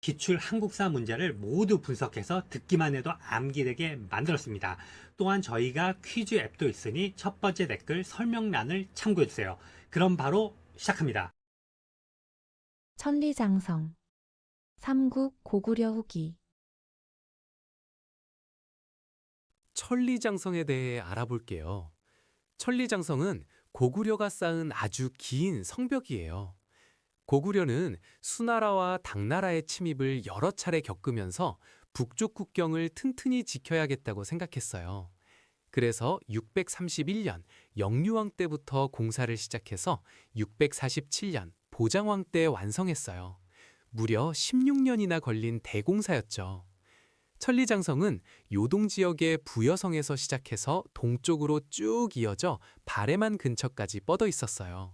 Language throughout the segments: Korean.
기출 한국사 문제를 모두 분석해서 듣기만 해도 암기되게 만들었습니다. 또한 저희가 퀴즈 앱도 있으니 첫 번째 댓글 설명란을 참고해주세요. 그럼 바로 시작합니다. 천리장성, 삼국 고구려 후기. 천리장성에 대해 알아볼게요. 천리장성은 고구려가 쌓은 아주 긴 성벽이에요. 고구려는 수나라와 당나라의 침입을 여러 차례 겪으면서 북쪽 국경을 튼튼히 지켜야겠다고 생각했어요. 그래서 631년 영유왕 때부터 공사를 시작해서 647년 보장왕 때 완성했어요. 무려 16년이나 걸린 대공사였죠. 천리장성은 요동 지역의 부여성에서 시작해서 동쪽으로 쭉 이어져 바레만 근처까지 뻗어 있었어요.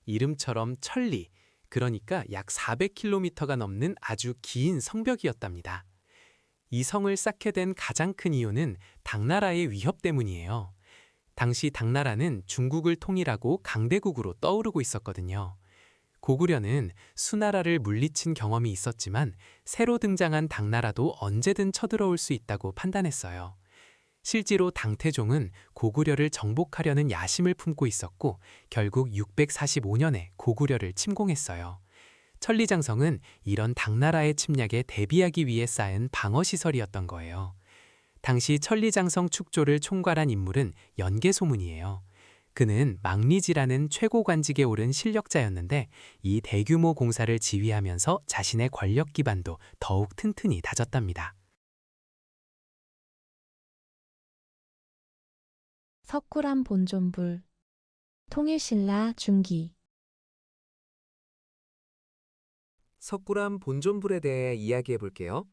이름처럼 천리, 그러니까 약 400km가 넘는 아주 긴 성벽이었답니다. 이 성을 쌓게 된 가장 큰 이유는 당나라의 위협 때문이에요. 당시 당나라는 중국을 통일하고 강대국으로 떠오르고 있었거든요. 고구려는 수나라를 물리친 경험이 있었지만 새로 등장한 당나라도 언제든 쳐들어올 수 있다고 판단했어요. 실제로 당태종은 고구려를 정복하려는 야심을 품고 있었고 결국 645년에 고구려를 침공했어요. 천리장성은 이런 당나라의 침략에 대비하기 위해 쌓은 방어시설이었던 거예요. 당시 천리장성 축조를 총괄한 인물은 연개소문이에요. 그는 망리지라는 최고 관직에 오른 실력자였는데 이 대규모 공사를 지휘하면서 자신의 권력 기반도 더욱 튼튼히 다졌답니다. 석굴암 본존불, 통일신라 중기. 석굴암 본존불에 대해 이야기해 볼게요.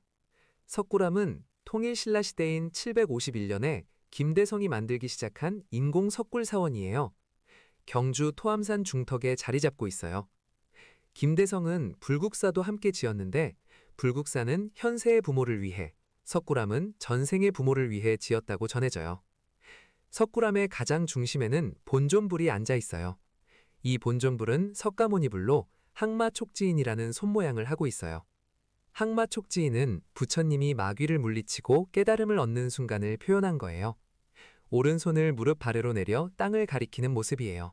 석굴암은 통일신라 시대인 751년에 김대성이 만들기 시작한 인공 석굴 사원이에요. 경주 토암산 중턱에 자리 잡고 있어요. 김대성은 불국사도 함께 지었는데 불국사는 현세의 부모를 위해, 석굴암은 전생의 부모를 위해 지었다고 전해져요. 석굴암의 가장 중심에는 본존불이 앉아 있어요. 이 본존불은 석가모니불로 항마촉지인이라는 손모양을 하고 있어요. 항마촉지인은 부처님이 마귀를 물리치고 깨달음을 얻는 순간을 표현한 거예요. 오른손을 무릎 아래로 내려 땅을 가리키는 모습이에요.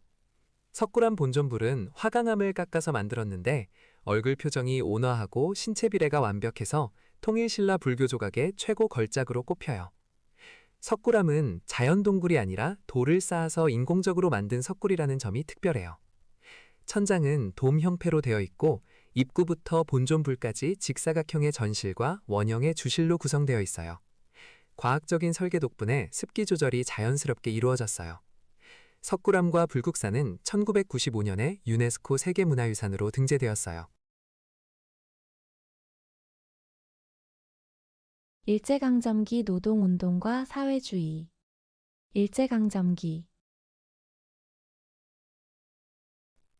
석굴암 본존불은 화강암을 깎아서 만들었는데 얼굴 표정이 온화하고 신체 비례가 완벽해서 통일신라 불교 조각의 최고 걸작으로 꼽혀요. 석굴암은 자연 동굴이 아니라 돌을 쌓아서 인공적으로 만든 석굴이라는 점이 특별해요. 천장은 돔 형태로 되어 있고 입구부터 본존불까지 직사각형의 전실과 원형의 주실로 구성되어 있어요. 과학적인 설계 덕분에 습기 조절이 자연스럽게 이루어졌어요. 석굴암과 불국사는 1995년에 유네스코 세계문화유산으로 등재되었어요. 일제강점기 노동운동과 사회주의. 일제강점기.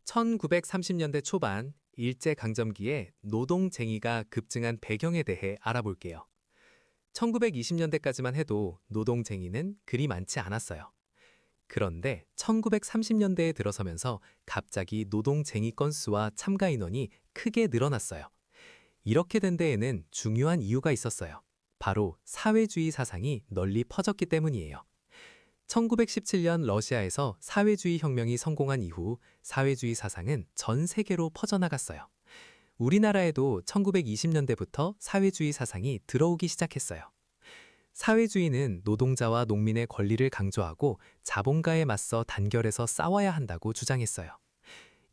1930년대 초반 일제강점기에 노동쟁의가 급증한 배경에 대해 알아볼게요. 1920년대까지만 해도 노동쟁의는 그리 많지 않았어요. 그런데 1930년대에 들어서면서 갑자기 노동쟁의 건수와 참가 인원이 크게 늘어났어요. 이렇게 된 데에는 중요한 이유가 있었어요. 바로 사회주의 사상이 널리 퍼졌기 때문이에요. 1917년 러시아에서 사회주의 혁명이 성공한 이후 사회주의 사상은 전 세계로 퍼져나갔어요. 우리나라에도 1920년대부터 사회주의 사상이 들어오기 시작했어요. 사회주의는 노동자와 농민의 권리를 강조하고 자본가에 맞서 단결해서 싸워야 한다고 주장했어요.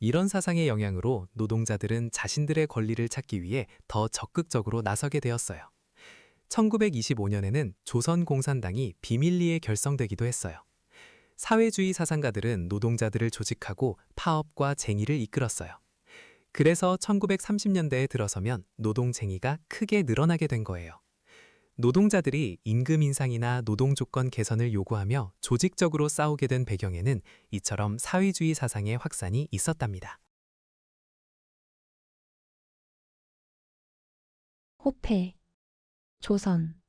이런 사상의 영향으로 노동자들은 자신들의 권리를 찾기 위해 더 적극적으로 나서게 되었어요. 1925년에는 조선공산당이 비밀리에 결성되기도 했어요. 사회주의 사상가들은 노동자들을 조직하고 파업과 쟁의를 이끌었어요. 그래서 1930년대에 들어서면 노동쟁의가 크게 늘어나게 된 거예요. 노동자들이 임금 인상이나 노동 조건 개선을 요구하며 조직적으로 싸우게 된 배경에는 이처럼 사회주의 사상의 확산이 있었답니다. 호패. 조선.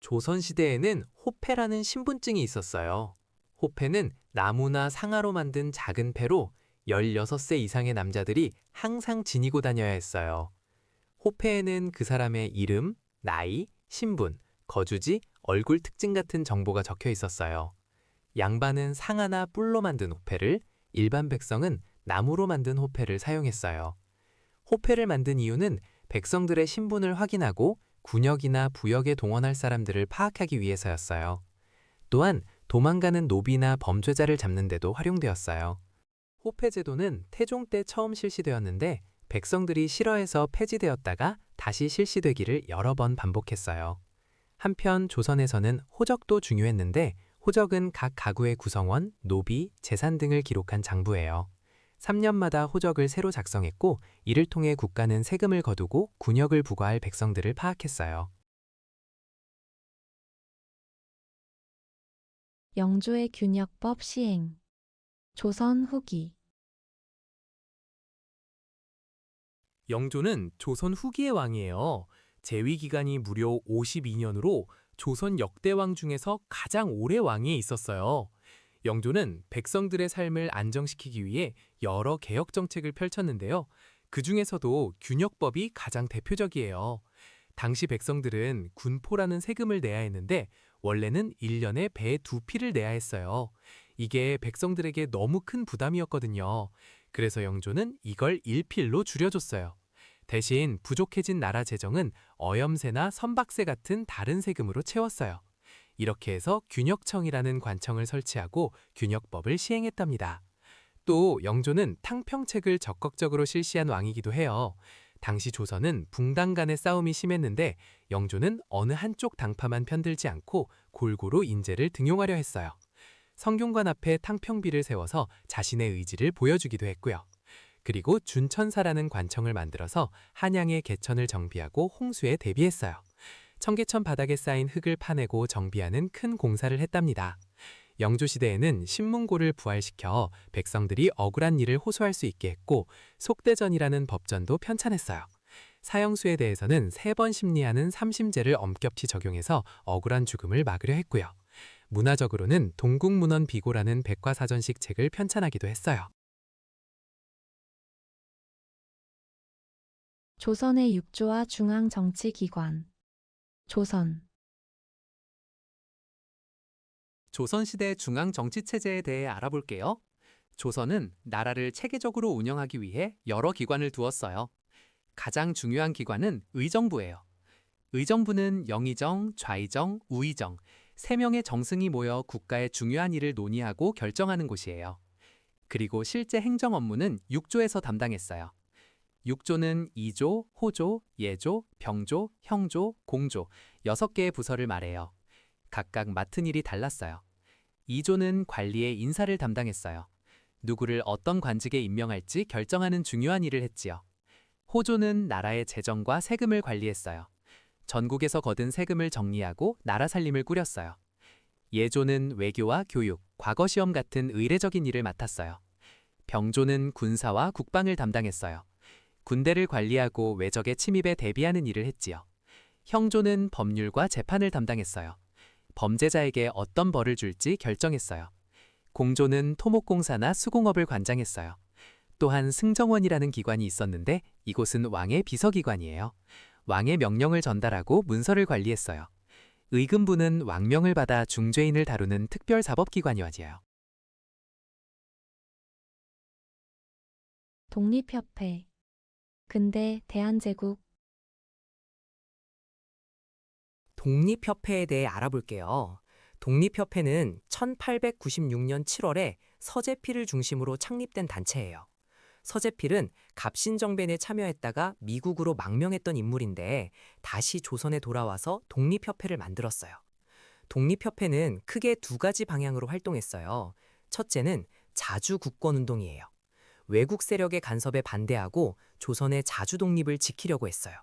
조선시대에는 호패라는 신분증이 있었어요. 호패는 나무나 상아로 만든 작은 패로 16세 이상의 남자들이 항상 지니고 다녀야 했어요. 호패에는 그 사람의 이름, 나이, 신분, 거주지, 얼굴 특징 같은 정보가 적혀 있었어요. 양반은 상아나 뿔로 만든 호패를, 일반 백성은 나무로 만든 호패를 사용했어요. 호패를 만든 이유는 백성들의 신분을 확인하고 군역이나 부역에 동원할 사람들을 파악하기 위해서였어요. 또한 도망가는 노비나 범죄자를 잡는 데도 활용되었어요. 호패 제도는 태종 때 처음 실시되었는데 백성들이 싫어해서 폐지되었다가 다시 실시되기를 여러 번 반복했어요. 한편 조선에서는 호적도 중요했는데 호적은 각 가구의 구성원, 노비, 재산 등을 기록한 장부예요. 3년마다 호적을 새로 작성했고 이를 통해 국가는 세금을 거두고 군역을 부과할 백성들을 파악했어요. 영조의 균역법 시행. 조선 후기. 영조는 조선 후기의 왕이에요. 재위 기간이 무려 52년으로 조선 역대 왕 중에서 가장 오래 왕위에 있었어요. 영조는 백성들의 삶을 안정시키기 위해 여러 개혁 정책을 펼쳤는데요. 그 중에서도 균역법이 가장 대표적이에요. 당시 백성들은 군포라는 세금을 내야 했는데 원래는 1년에 배 2피를 내야 했어요. 이게 백성들에게 너무 큰 부담이었거든요. 그래서 영조는 이걸 1필로 줄여줬어요. 대신 부족해진 나라 재정은 어염세나 선박세 같은 다른 세금으로 채웠어요. 이렇게 해서 균역청이라는 관청을 설치하고 균역법을 시행했답니다. 또 영조는 탕평책을 적극적으로 실시한 왕이기도 해요. 당시 조선은 붕당 간의 싸움이 심했는데 영조는 어느 한쪽 당파만 편들지 않고 골고루 인재를 등용하려 했어요. 성균관 앞에 탕평비를 세워서 자신의 의지를 보여주기도 했고요. 그리고 준천사라는 관청을 만들어서 한양의 개천을 정비하고 홍수에 대비했어요. 청계천 바닥에 쌓인 흙을 파내고 정비하는 큰 공사를 했답니다. 영조시대에는 신문고를 부활시켜 백성들이 억울한 일을 호소할 수 있게 했고 속대전이라는 법전도 편찬했어요. 사형수에 대해서는 3번 심리하는 삼심제를 엄격히 적용해서 억울한 죽음을 막으려 했고요. 문화적으로는 동국문헌 비고라는 백과사전식 책을 편찬하기도 했어요. 조선의 육조와 중앙정치기관. 조선. 조선시대 중앙정치체제에 대해 알아볼게요. 조선은 나라를 체계적으로 운영하기 위해 여러 기관을 두었어요. 가장 중요한 기관은 의정부예요. 의정부는 영의정, 좌의정, 우의정, 3명의 정승이 모여 국가의 중요한 일을 논의하고 결정하는 곳이에요. 그리고 실제 행정 업무는 육조에서 담당했어요. 육조는 이조, 호조, 예조, 병조, 형조, 공조 6개의 부서를 말해요. 각각 맡은 일이 달랐어요. 이조는 관리의 인사를 담당했어요. 누구를 어떤 관직에 임명할지 결정하는 중요한 일을 했지요. 호조는 나라의 재정과 세금을 관리했어요. 전국에서 거둔 세금을 정리하고 나라 살림을 꾸렸어요. 예조는 외교와 교육, 과거시험 같은 의례적인 일을 맡았어요. 병조는 군사와 국방을 담당했어요. 군대를 관리하고 외적의 침입에 대비하는 일을 했지요. 형조는 법률과 재판을 담당했어요. 범죄자에게 어떤 벌을 줄지 결정했어요. 공조는 토목공사나 수공업을 관장했어요. 또한 승정원이라는 기관이 있었는데 이곳은 왕의 비서기관이에요. 왕의 명령을 전달하고 문서를 관리했어요. 의금부는 왕명을 받아 중죄인을 다루는 특별사법기관이었지요. 독립협회. 근대 대한제국. 독립협회에 대해 알아볼게요. 독립협회는 1896년 7월에 서재필을 중심으로 창립된 단체예요. 서재필은 갑신정변에 참여했다가 미국으로 망명했던 인물인데 다시 조선에 돌아와서 독립협회를 만들었어요. 독립협회는 크게 2가지 방향으로 활동했어요. 첫째는 자주 국권운동이에요. 외국 세력의 간섭에 반대하고 조선의 자주 독립을 지키려고 했어요.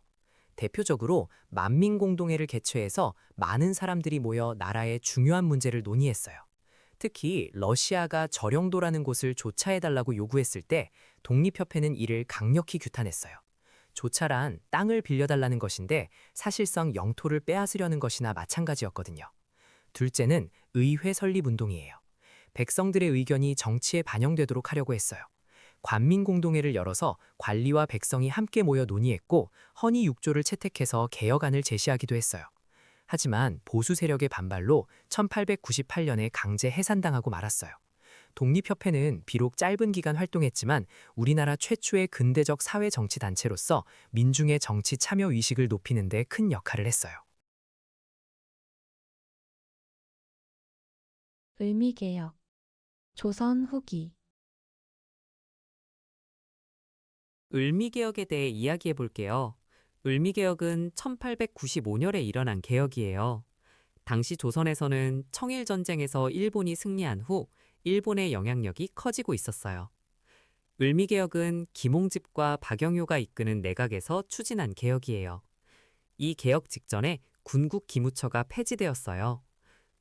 대표적으로 만민공동회를 개최해서 많은 사람들이 모여 나라의 중요한 문제를 논의했어요. 특히 러시아가 저령도라는 곳을 조차해달라고 요구했을 때 독립협회는 이를 강력히 규탄했어요. 조차란 땅을 빌려달라는 것인데 사실상 영토를 빼앗으려는 것이나 마찬가지였거든요. 둘째는 의회 설립운동이에요. 백성들의 의견이 정치에 반영되도록 하려고 했어요. 관민공동회를 열어서 관리와 백성이 함께 모여 논의했고 헌의 6조를 채택해서 개혁안을 제시하기도 했어요. 하지만 보수 세력의 반발로 1898년에 강제 해산당하고 말았어요. 독립협회는 비록 짧은 기간 활동했지만 우리나라 최초의 근대적 사회정치단체로서 민중의 정치 참여 의식을 높이는 데 큰 역할을 했어요. 을미개혁. 조선 후기. 을미개혁에 대해 이야기해 볼게요. 을미개혁은 1895년에 일어난 개혁이에요. 당시 조선에서는 청일전쟁에서 일본이 승리한 후 일본의 영향력이 커지고 있었어요. 을미개혁은 김홍집과 박영효가 이끄는 내각에서 추진한 개혁이에요. 이 개혁 직전에 군국기무처가 폐지되었어요.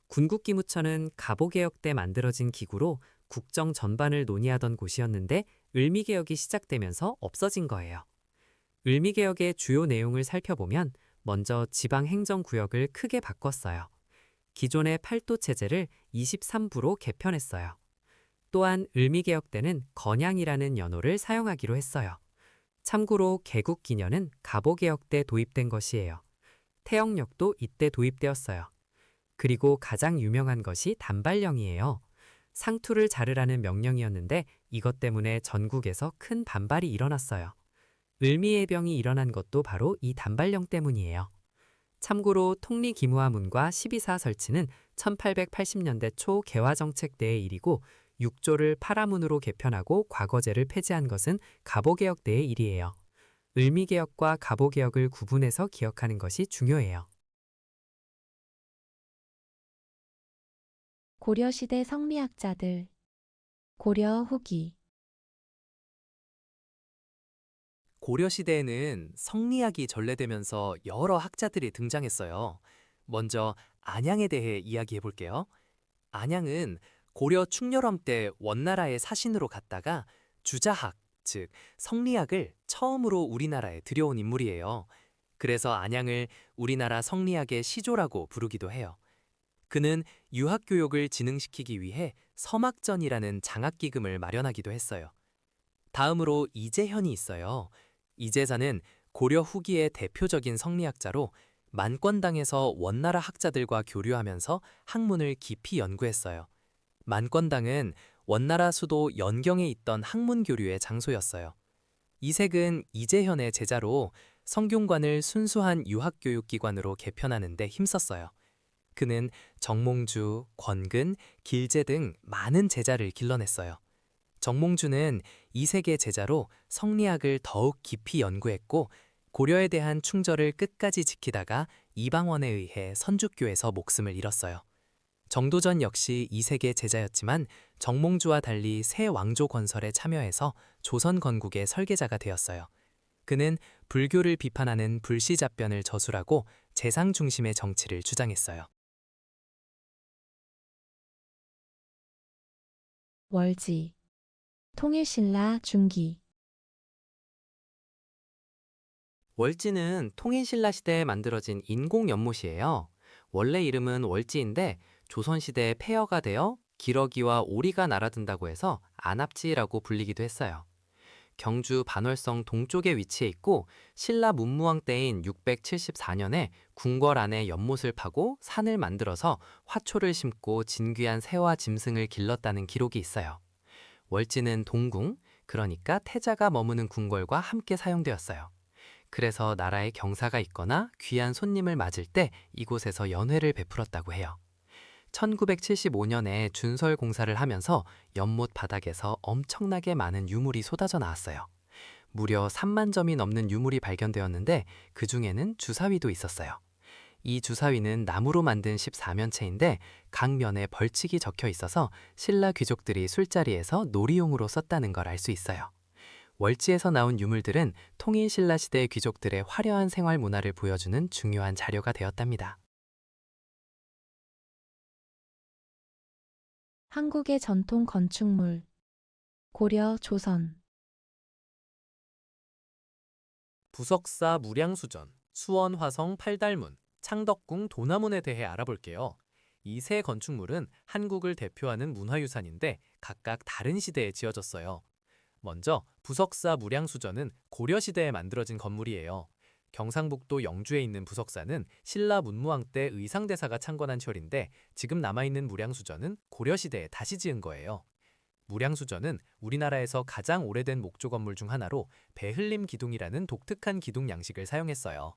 군국기무처는 갑오개혁 때 만들어진 기구로 국정 전반을 논의하던 곳이었는데 을미개혁이 시작되면서 없어진 거예요. 을미개혁의 주요 내용을 살펴보면 먼저 지방행정구역을 크게 바꿨어요. 기존의 팔도체제를 23부로 개편했어요. 또한 을미개혁 때는 건양이라는 연호를 사용하기로 했어요. 참고로 개국기년은 갑오개혁 때 도입된 것이에요. 태영역도 이때 도입되었어요. 그리고 가장 유명한 것이 단발령이에요. 상투를 자르라는 명령이었는데 이것 때문에 전국에서 큰 반발이 일어났어요. 을미해병이 일어난 것도 바로 이 단발령 때문이에요. 참고로 통리기무화문과 12사 설치는 1880년대 초 개화정책 때의 일이고 6조를 파라문으로 개편하고 과거제를 폐지한 것은 갑오개혁 때의 일이에요. 을미개혁과 갑오개혁을 구분해서 기억하는 것이 중요해요. 고려시대 성리학자들. 고려 후기. 고려시대에는 성리학이 전래되면서 여러 학자들이 등장했어요. 먼저 안양에 대해 이야기해 볼게요. 안양은 고려 충렬엄 때 원나라의 사신으로 갔다가 주자학, 즉 성리학을 처음으로 우리나라에 들여온 인물이에요. 그래서 안양을 우리나라 성리학의 시조라고 부르기도 해요. 그는 유학교육을 진흥시키기 위해 서막전이라는 장학기금을 마련하기도 했어요. 다음으로 이재현이 있어요. 이재사는 고려 후기의 대표적인 성리학자로 만권당에서 원나라 학자들과 교류하면서 학문을 깊이 연구했어요. 만권당은 원나라 수도 연경에 있던 학문 교류의 장소였어요. 이색은 이재현의 제자로 성균관을 순수한 유학교육기관으로 개편하는 데 힘썼어요. 그는 정몽주, 권근, 길제 등 많은 제자를 길러냈어요. 정몽주는 이색의 제자로 성리학을 더욱 깊이 연구했고 고려에 대한 충절을 끝까지 지키다가 이방원에 의해 선주교에서 목숨을 잃었어요. 정도전 역시 이색의 제자였지만 정몽주와 달리 새 왕조 건설에 참여해서 조선 건국의 설계자가 되었어요. 그는 불교를 비판하는 불시잡변을 저술하고 재상 중심의 정치를 주장했어요. 월지. 통일신라 중기. 월지는 통일신라 시대에 만들어진 인공 연못이에요. 원래 이름은 월지인데 조선시대에 폐허가 되어 기러기와 오리가 날아든다고 해서 안압지라고 불리기도 했어요. 경주 반월성 동쪽에 위치해 있고 신라 문무왕 때인 674년에 궁궐 안에 연못을 파고 산을 만들어서 화초를 심고 진귀한 새와 짐승을 길렀다는 기록이 있어요. 월지는 동궁, 그러니까 태자가 머무는 궁궐과 함께 사용되었어요. 그래서 나라에 경사가 있거나 귀한 손님을 맞을 때 이곳에서 연회를 베풀었다고 해요. 1975년에 준설 공사를 하면서 연못 바닥에서 엄청나게 많은 유물이 쏟아져 나왔어요. 무려 3만 점이 넘는 유물이 발견되었는데 그 중에는 주사위도 있었어요. 이 주사위는 나무로 만든 14면체인데 각 면에 벌칙이 적혀 있어서 신라 귀족들이 술자리에서 놀이용으로 썼다는 걸 알 수 있어요. 월지에서 나온 유물들은 통일 신라 시대 귀족들의 화려한 생활 문화를 보여주는 중요한 자료가 되었답니다. 한국의 전통 건축물. 고려 조선. 부석사 무량수전, 수원 화성 팔달문, 창덕궁 도나문에 대해 알아볼게요. 이 세 건축물은 한국을 대표하는 문화유산인데 각각 다른 시대에 지어졌어요. 먼저 부석사 무량수전은 고려시대에 만들어진 건물이에요. 경상북도 영주에 있는 부석사는 신라 문무왕 때 의상대사가 창건한 절인데 지금 남아있는 무량수전은 고려시대에 다시 지은 거예요. 무량수전은 우리나라에서 가장 오래된 목조 건물 중 하나로 배흘림 기둥이라는 독특한 기둥 양식을 사용했어요.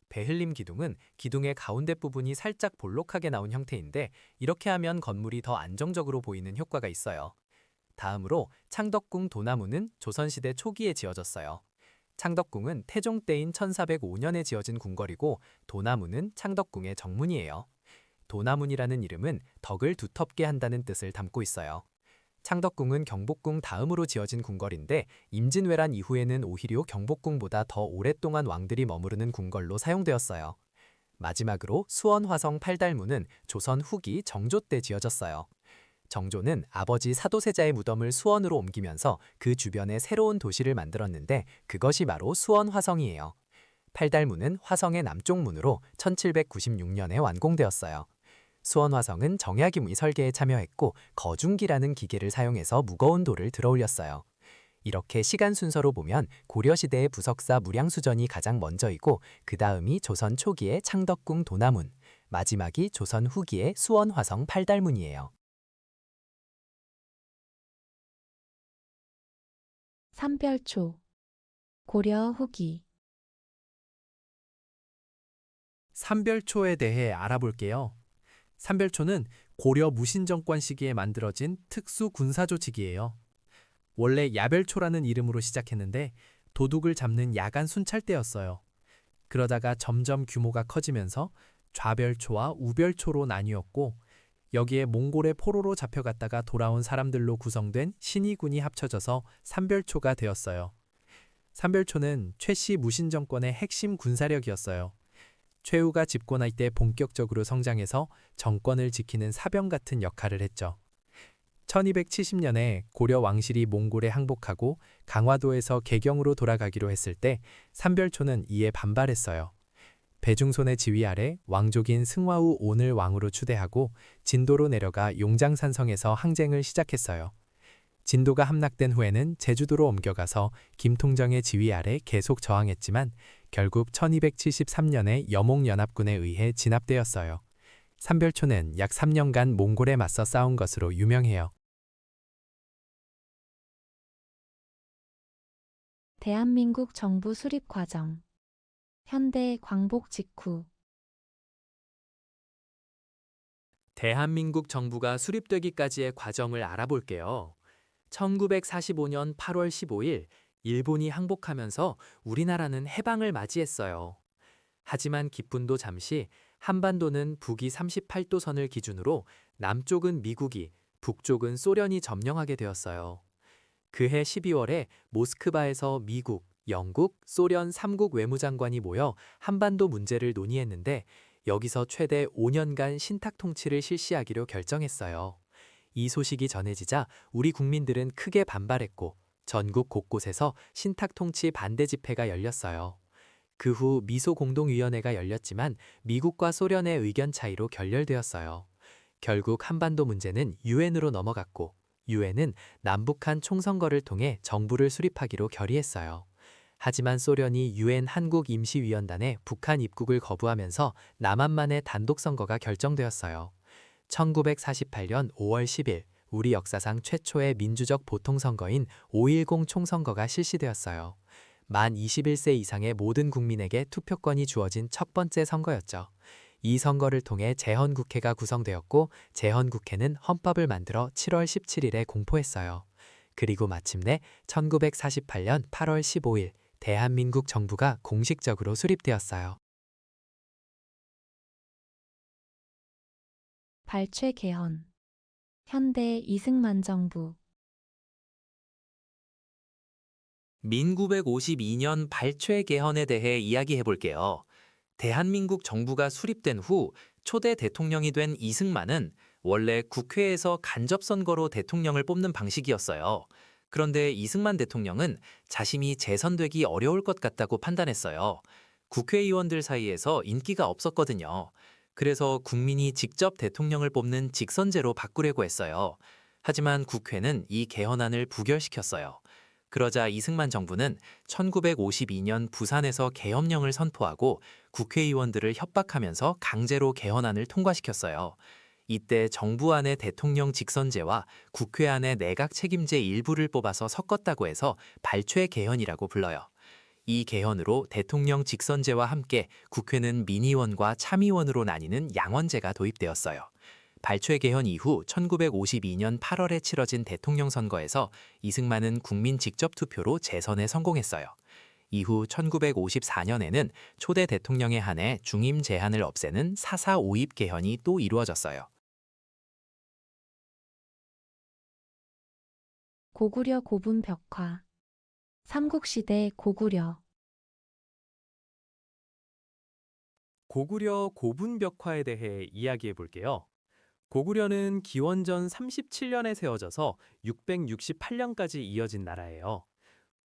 배흘림 기둥은 기둥의 가운데 부분이 살짝 볼록하게 나온 형태인데 이렇게 하면 건물이 더 안정적으로 보이는 효과가 있어요. 다음으로 창덕궁 도나무는 조선시대 초기에 지어졌어요. 창덕궁은 태종 때인 1405년에 지어진 궁궐이고 도나무는 창덕궁의 정문이에요. 도나문이라는 이름은 덕을 두텁게 한다는 뜻을 담고 있어요. 창덕궁은 경복궁 다음으로 지어진 궁궐인데 임진왜란 이후에는 오히려 경복궁보다 더 오랫동안 왕들이 머무르는 궁궐로 사용되었어요. 마지막으로 수원화성 팔달문은 조선 후기 정조 때 지어졌어요. 정조는 아버지 사도세자의 무덤을 수원으로 옮기면서 그 주변에 새로운 도시를 만들었는데 그것이 바로 수원화성이에요. 팔달문은 화성의 남쪽 문으로 1796년에 완공되었어요. 수원화성은 정약용이 설계에 참여했고 거중기라는 기계를 사용해서 무거운 돌을 들어올렸어요. 이렇게 시간 순서로 보면 고려시대의 부석사 무량수전이 가장 먼저이고 그 다음이 조선 초기의 창덕궁 도나문, 마지막이 조선 후기의 수원화성 팔달문이에요. 삼별초, 고려 후기. 삼별초에 대해 알아볼게요. 삼별초는 고려 무신정권 시기에 만들어진 특수 군사조직이에요. 원래 야별초라는 이름으로 시작했는데 도둑을 잡는 야간 순찰대였어요. 그러다가 점점 규모가 커지면서 좌별초와 우별초로 나뉘었고 여기에 몽골의 포로로 잡혀갔다가 돌아온 사람들로 구성된 신의군이 합쳐져서 삼별초가 되었어요. 삼별초는 최씨 무신정권의 핵심 군사력이었어요. 최후가 집권할 때 본격적으로 성장해서 정권을 지키는 사병 같은 역할을 했죠. 1270년에 고려 왕실이 몽골에 항복하고 강화도에서 개경으로 돌아가기로 했을 때 삼별초는 이에 반발했어요. 배중손의 지휘 아래 왕족인 승화우 온을 왕으로 추대하고 진도로 내려가 용장산성에서 항쟁을 시작했어요. 진도가 함락된 후에는 제주도로 옮겨가서 김통정의 지휘 아래 계속 저항했지만 결국 1273년에 여몽연합군에 의해 진압되었어요. 삼별초는 약 3년간 몽골에 맞서 싸운 것으로 유명해요. 대한민국 정부 수립 과정. 현대 광복 직후. 대한민국 정부가 수립되기까지의 과정을 알아볼게요. 1945년 8월 15일 일본이 항복하면서 우리나라는 해방을 맞이했어요. 하지만 기쁨도 잠시 한반도는 북위 38도선을 기준으로 남쪽은 미국이, 북쪽은 소련이 점령하게 되었어요. 그해 12월에 모스크바에서 미국, 영국, 소련 3국 외무장관이 모여 한반도 문제를 논의했는데 여기서 최대 5년간 신탁 통치를 실시하기로 결정했어요. 이 소식이 전해지자 우리 국민들은 크게 반발했고 전국 곳곳에서 신탁 통치 반대 집회가 열렸어요. 그 후 미소 공동위원회가 열렸지만 미국과 소련의 의견 차이로 결렬되었어요. 결국 한반도 문제는 유엔으로 넘어갔고 유엔은 남북한 총선거를 통해 정부를 수립하기로 결의했어요. 하지만 소련이 유엔 한국임시위원단에 북한 입국을 거부하면서 남한만의 단독선거가 결정되었어요. 1948년 5월 10일 우리 역사상 최초의 민주적 보통선거인 5.10 총선거가 실시되었어요. 만 21세 이상의 모든 국민에게 투표권이 주어진 첫 번째 선거였죠. 이 선거를 통해 재헌국회가 구성되었고 재헌국회는 헌법을 만들어 7월 17일에 공포했어요. 그리고 마침내 1948년 8월 15일 대한민국 정부가 공식적으로 수립되었어요. 발췌 개헌. 현대 이승만 정부. 1952년 발췌 개헌에 대해 이야기해 볼게요. 대한민국 정부가 수립된 후 초대 대통령이 된 이승만은 원래 국회에서 간접선거로 대통령을 뽑는 방식이었어요. 그런데 이승만 대통령은 자신이 재선되기 어려울 것 같다고 판단했어요. 국회의원들 사이에서 인기가 없었거든요. 그래서 국민이 직접 대통령을 뽑는 직선제로 바꾸려고 했어요. 하지만 국회는 이 개헌안을 부결시켰어요. 그러자 이승만 정부는 1952년 부산에서 계엄령을 선포하고 국회의원들을 협박하면서 강제로 개헌안을 통과시켰어요. 이때 정부 안에 대통령 직선제와 국회 안에 내각 책임제 일부를 뽑아서 섞었다고 해서 발췌 개헌이라고 불러요. 이 개헌으로 대통령 직선제와 함께 국회는 민의원과 참의원으로 나뉘는 양원제가 도입되었어요. 발췌 개헌 이후 1952년 8월에 치러진 대통령 선거에서 이승만은 국민 직접 투표로 재선에 성공했어요. 이후 1954년에는 초대 대통령에 한해 중임 제한을 없애는 4.4 오입 개헌이 또 이루어졌어요. 고구려 고분 벽화. 삼국시대 고구려. 고구려 고분벽화에 대해 이야기해 볼게요. 고구려는 기원전 37년에 세워져서 668년까지 이어진 나라예요.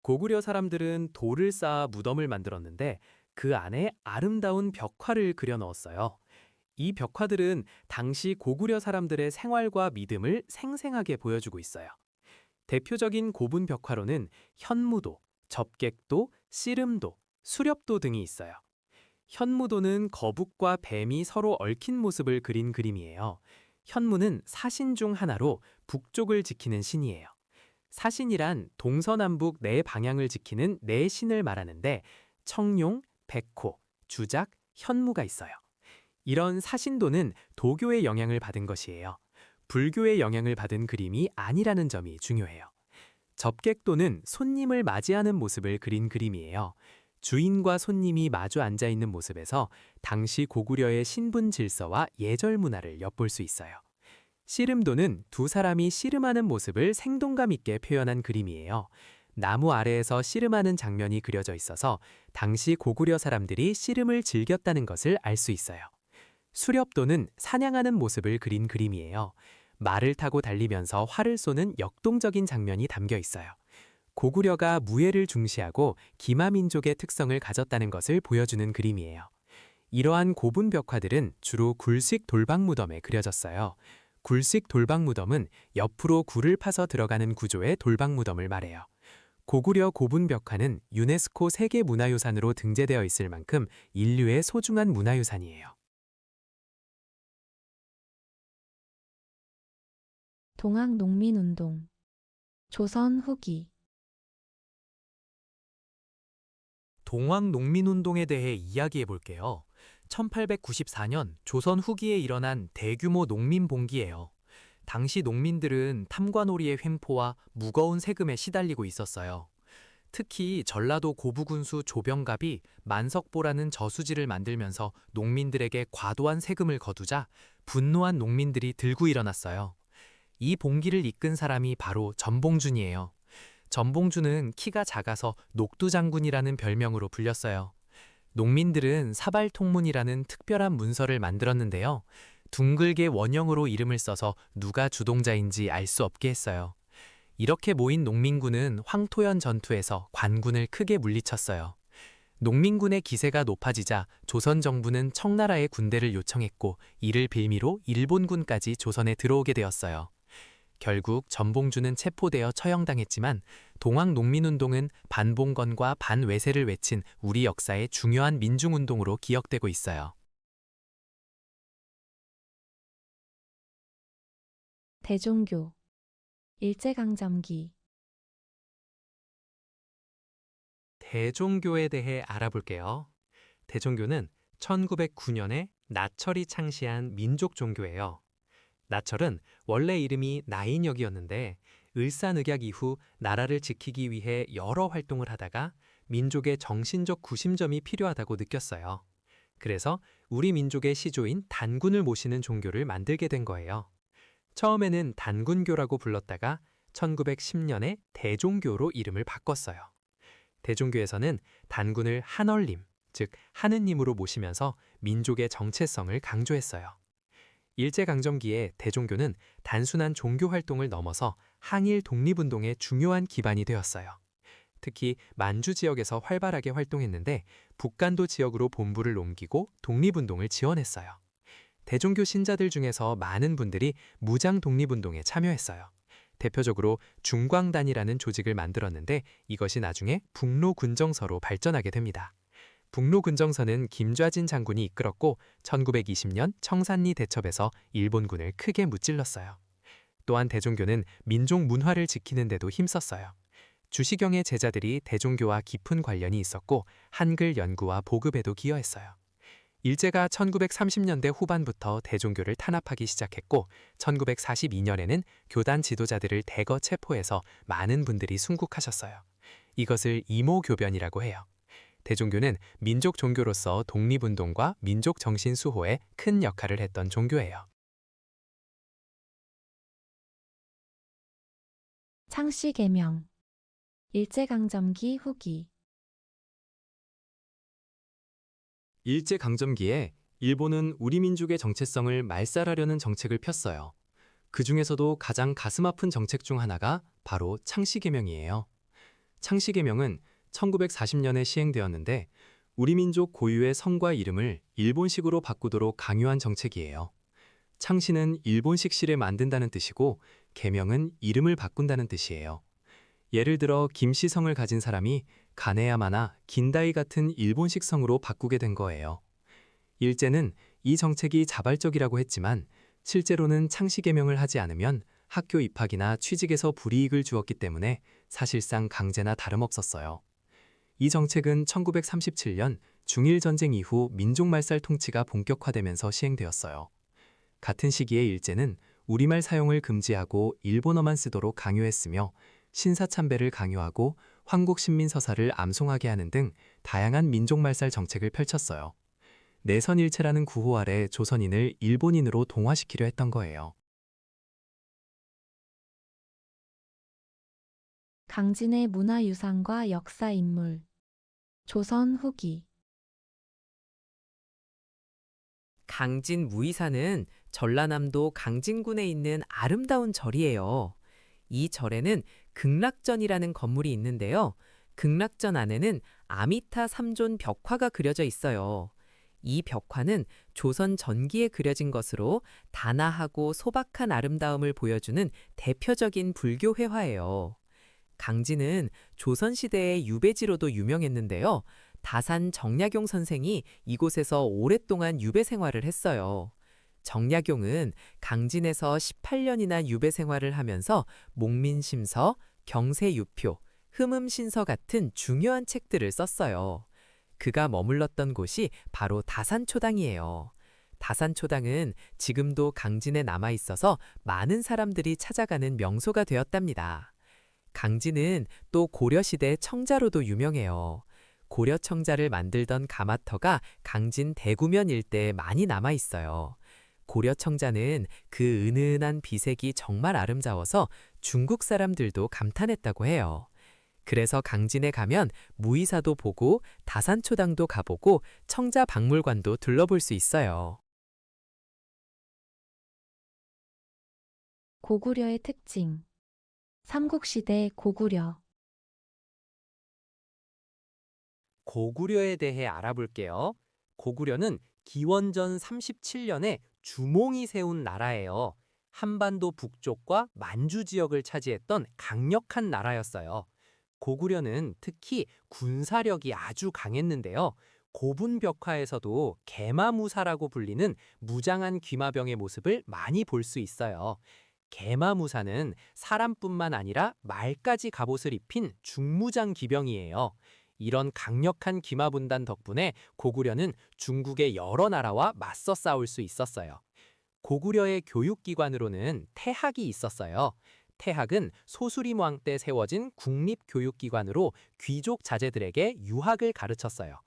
고구려 사람들은 돌을 쌓아 무덤을 만들었는데 그 안에 아름다운 벽화를 그려 넣었어요. 이 벽화들은 당시 고구려 사람들의 생활과 믿음을 생생하게 보여주고 있어요. 대표적인 고분 벽화로는 현무도, 접객도, 씨름도, 수렵도 등이 있어요. 현무도는 거북과 뱀이 서로 얽힌 모습을 그린 그림이에요. 현무는 사신 중 하나로 북쪽을 지키는 신이에요. 사신이란 동서남북 네 방향을 지키는 네 신을 말하는데 청룡, 백호, 주작, 현무가 있어요. 이런 사신도는 도교의 영향을 받은 것이에요. 불교의 영향을 받은 그림이 아니라는 점이 중요해요. 접객도는 손님을 맞이하는 모습을 그린 그림이에요. 주인과 손님이 마주 앉아 있는 모습에서 당시 고구려의 신분 질서와 예절 문화를 엿볼 수 있어요. 씨름도는 두 사람이 씨름하는 모습을 생동감 있게 표현한 그림이에요. 나무 아래에서 씨름하는 장면이 그려져 있어서 당시 고구려 사람들이 씨름을 즐겼다는 것을 알 수 있어요. 수렵도는 사냥하는 모습을 그린 그림이에요. 말을 타고 달리면서 활을 쏘는 역동적인 장면이 담겨 있어요. 고구려가 무예를 중시하고 기마민족의 특성을 가졌다는 것을 보여주는 그림이에요. 이러한 고분 벽화들은 주로 굴식 돌방무덤에 그려졌어요. 굴식 돌방무덤은 옆으로 굴을 파서 들어가는 구조의 돌방무덤을 말해요. 고구려 고분 벽화는 유네스코 세계문화유산으로 등재되어 있을 만큼 인류의 소중한 문화유산이에요. 동학농민운동. 조선 후기. 동학농민운동에 대해 이야기해 볼게요. 1894년 조선 후기에 일어난 대규모 농민봉기예요. 당시 농민들은 탐관오리의 횡포와 무거운 세금에 시달리고 있었어요. 특히 전라도 고부군수 조병갑이 만석보라는 저수지를 만들면서 농민들에게 과도한 세금을 거두자 분노한 농민들이 들고 일어났어요. 이 봉기를 이끈 사람이 바로 전봉준이에요. 전봉준은 키가 작아서 녹두장군이라는 별명으로 불렸어요. 농민들은 사발통문이라는 특별한 문서를 만들었는데요. 둥글게 원형으로 이름을 써서 누가 주동자인지 알 수 없게 했어요. 이렇게 모인 농민군은 황토현 전투에서 관군을 크게 물리쳤어요. 농민군의 기세가 높아지자 조선 정부는 청나라의 군대를 요청했고 이를 빌미로 일본군까지 조선에 들어오게 되었어요. 결국 전봉준은 체포되어 처형당했지만 동학농민운동은 반봉건과 반외세를 외친 우리 역사의 중요한 민중운동으로 기억되고 있어요. 대종교. 일제강점기. 대종교에 대해 알아볼게요. 대종교는 1909년에 나철이 창시한 민족 종교예요. 나철은 원래 이름이 나인역이었는데 을사늑약 이후 나라를 지키기 위해 여러 활동을 하다가 민족의 정신적 구심점이 필요하다고 느꼈어요. 그래서 우리 민족의 시조인 단군을 모시는 종교를 만들게 된 거예요. 처음에는 단군교라고 불렀다가 1910년에 대종교로 이름을 바꿨어요. 대종교에서는 단군을 한얼님, 즉 하느님으로 모시면서 민족의 정체성을 강조했어요. 일제강점기에 대종교는 단순한 종교 활동을 넘어서 항일 독립운동의 중요한 기반이 되었어요. 특히 만주 지역에서 활발하게 활동했는데 북간도 지역으로 본부를 옮기고 독립운동을 지원했어요. 대종교 신자들 중에서 많은 분들이 무장 독립운동에 참여했어요. 대표적으로 중광단이라는 조직을 만들었는데 이것이 나중에 북로군정서로 발전하게 됩니다. 북로군정서는 김좌진 장군이 이끌었고 1920년 청산리 대첩에서 일본군을 크게 무찔렀어요. 또한 대종교는 민족 문화를 지키는 데도 힘썼어요. 주시경의 제자들이 대종교와 깊은 관련이 있었고 한글 연구와 보급에도 기여했어요. 일제가 1930년대 후반부터 대종교를 탄압하기 시작했고 1942년에는 교단 지도자들을 대거 체포해서 많은 분들이 순국하셨어요. 이것을 이모교변이라고 해요. 대종교는 민족 종교로서 독립운동과 민족 정신 수호에 큰 역할을 했던 종교예요. 창씨개명 일제강점기 후기 일제강점기에 일본은 우리 민족의 정체성을 말살하려는 정책을 폈어요. 그 중에서도 가장 가슴 아픈 정책 중 하나가 바로 창씨개명이에요. 창씨개명은 1940년에 시행되었는데 우리 민족 고유의 성과 이름을 일본식으로 바꾸도록 강요한 정책이에요. 창씨는 일본식 시를 만든다는 뜻이고 계명은 이름을 바꾼다는 뜻이에요. 예를 들어 김씨성을 가진 사람이 가네야마나 긴다이 같은 일본식 성으로 바꾸게 된 거예요. 일제는 이 정책이 자발적이라고 했지만 실제로는 창씨개명을 하지 않으면 학교 입학이나 취직에서 불이익을 주었기 때문에 사실상 강제나 다름없었어요. 이 정책은 1937년 중일전쟁 이후 민족말살 통치가 본격화되면서 시행되었어요. 같은 시기에 일제는 우리말 사용을 금지하고 일본어만 쓰도록 강요했으며 신사참배를 강요하고 황국신민서사를 암송하게 하는 등 다양한 민족말살 정책을 펼쳤어요. 내선일체라는 구호 아래 조선인을 일본인으로 동화시키려 했던 거예요. 강진의 문화유산과 역사인물 조선 후기 강진 무이사는 전라남도 강진군에 있는 아름다운 절이에요. 이 절에는 극락전이라는 건물이 있는데요. 극락전 안에는 아미타 삼존 벽화가 그려져 있어요. 이 벽화는 조선 전기에 그려진 것으로 단아하고 소박한 아름다움을 보여주는 대표적인 불교 회화예요. 강진은 조선시대의 유배지로도 유명했는데요. 다산 정약용 선생이 이곳에서 오랫동안 유배 생활을 했어요. 정약용은 강진에서 18년이나 유배 생활을 하면서 목민심서, 경세유표, 흠음신서 같은 중요한 책들을 썼어요. 그가 머물렀던 곳이 바로 다산초당이에요. 다산초당은 지금도 강진에 남아 있어서 많은 사람들이 찾아가는 명소가 되었답니다. 강진은 또 고려시대 청자로도 유명해요. 고려 청자를 만들던 가마터가 강진 대구면 일대에 많이 남아 있어요. 고려 청자는 그 은은한 비색이 정말 아름다워서 중국 사람들도 감탄했다고 해요. 그래서 강진에 가면 무이사도 보고 다산초당도 가보고 청자 박물관도 둘러볼 수 있어요. 고구려의 특징 삼국시대 고구려 고구려에 대해 알아볼게요. 고구려는 기원전 37년에 주몽이 세운 나라예요. 한반도 북쪽과 만주 지역을 차지했던 강력한 나라였어요. 고구려는 특히 군사력이 아주 강했는데요. 고분벽화에서도 개마무사라고 불리는 무장한 귀마병의 모습을 많이 볼 수 있어요. 개마무사는 사람뿐만 아니라 말까지 갑옷을 입힌 중무장 기병이에요. 이런 강력한 기마분단 덕분에 고구려는 중국의 여러 나라와 맞서 싸울 수 있었어요. 고구려의 교육기관으로는 태학이 있었어요. 태학은 소수림왕 때 세워진 국립교육기관으로 귀족 자제들에게 유학을 가르쳤어요.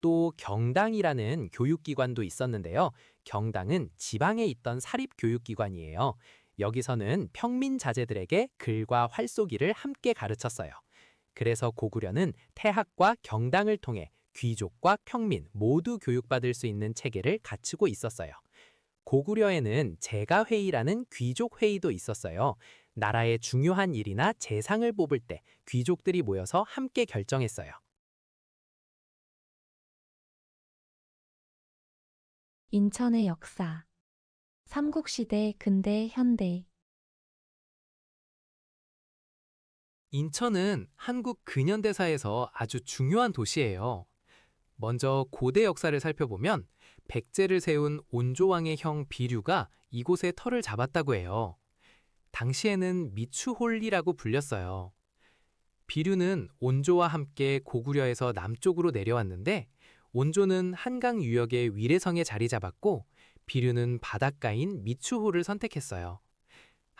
또 경당이라는 교육기관도 있었는데요. 경당은 지방에 있던 사립교육기관이에요. 여기서는 평민 자제들에게 글과 활쏘기를 함께 가르쳤어요. 그래서 고구려는 태학과 경당을 통해 귀족과 평민 모두 교육받을 수 있는 체계를 갖추고 있었어요. 고구려에는 제가회의라는 귀족회의도 있었어요. 나라의 중요한 일이나 재상을 뽑을 때 귀족들이 모여서 함께 결정했어요. 인천의 역사 삼국시대 근대 현대 인천은 한국 근현대사에서 아주 중요한 도시예요. 먼저 고대 역사를 살펴보면 백제를 세운 온조왕의 형 비류가 이곳에 터를 잡았다고 해요. 당시에는 미추홀리라고 불렸어요. 비류는 온조와 함께 고구려에서 남쪽으로 내려왔는데 온조는 한강 유역의 위례성에 자리 잡았고 비류는 바닷가인 미추홀을 선택했어요.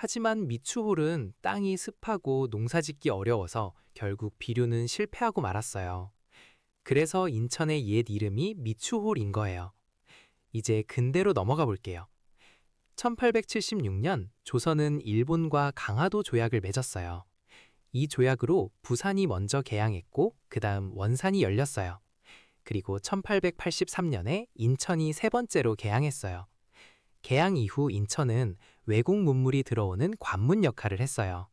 하지만 미추홀은 땅이 습하고 농사짓기 어려워서 결국 비류는 실패하고 말았어요. 그래서 인천의 옛 이름이 미추홀인 거예요. 이제 근대로 넘어가 볼게요. 1876년 조선은 일본과 강화도 조약을 맺었어요. 이 조약으로 부산이 먼저 개항했고 그 다음 원산이 열렸어요. 그리고 1883년에 인천이 세 번째로 개항했어요. 개항 이후 인천은 외국 문물이 들어오는 관문 역할을 했어요.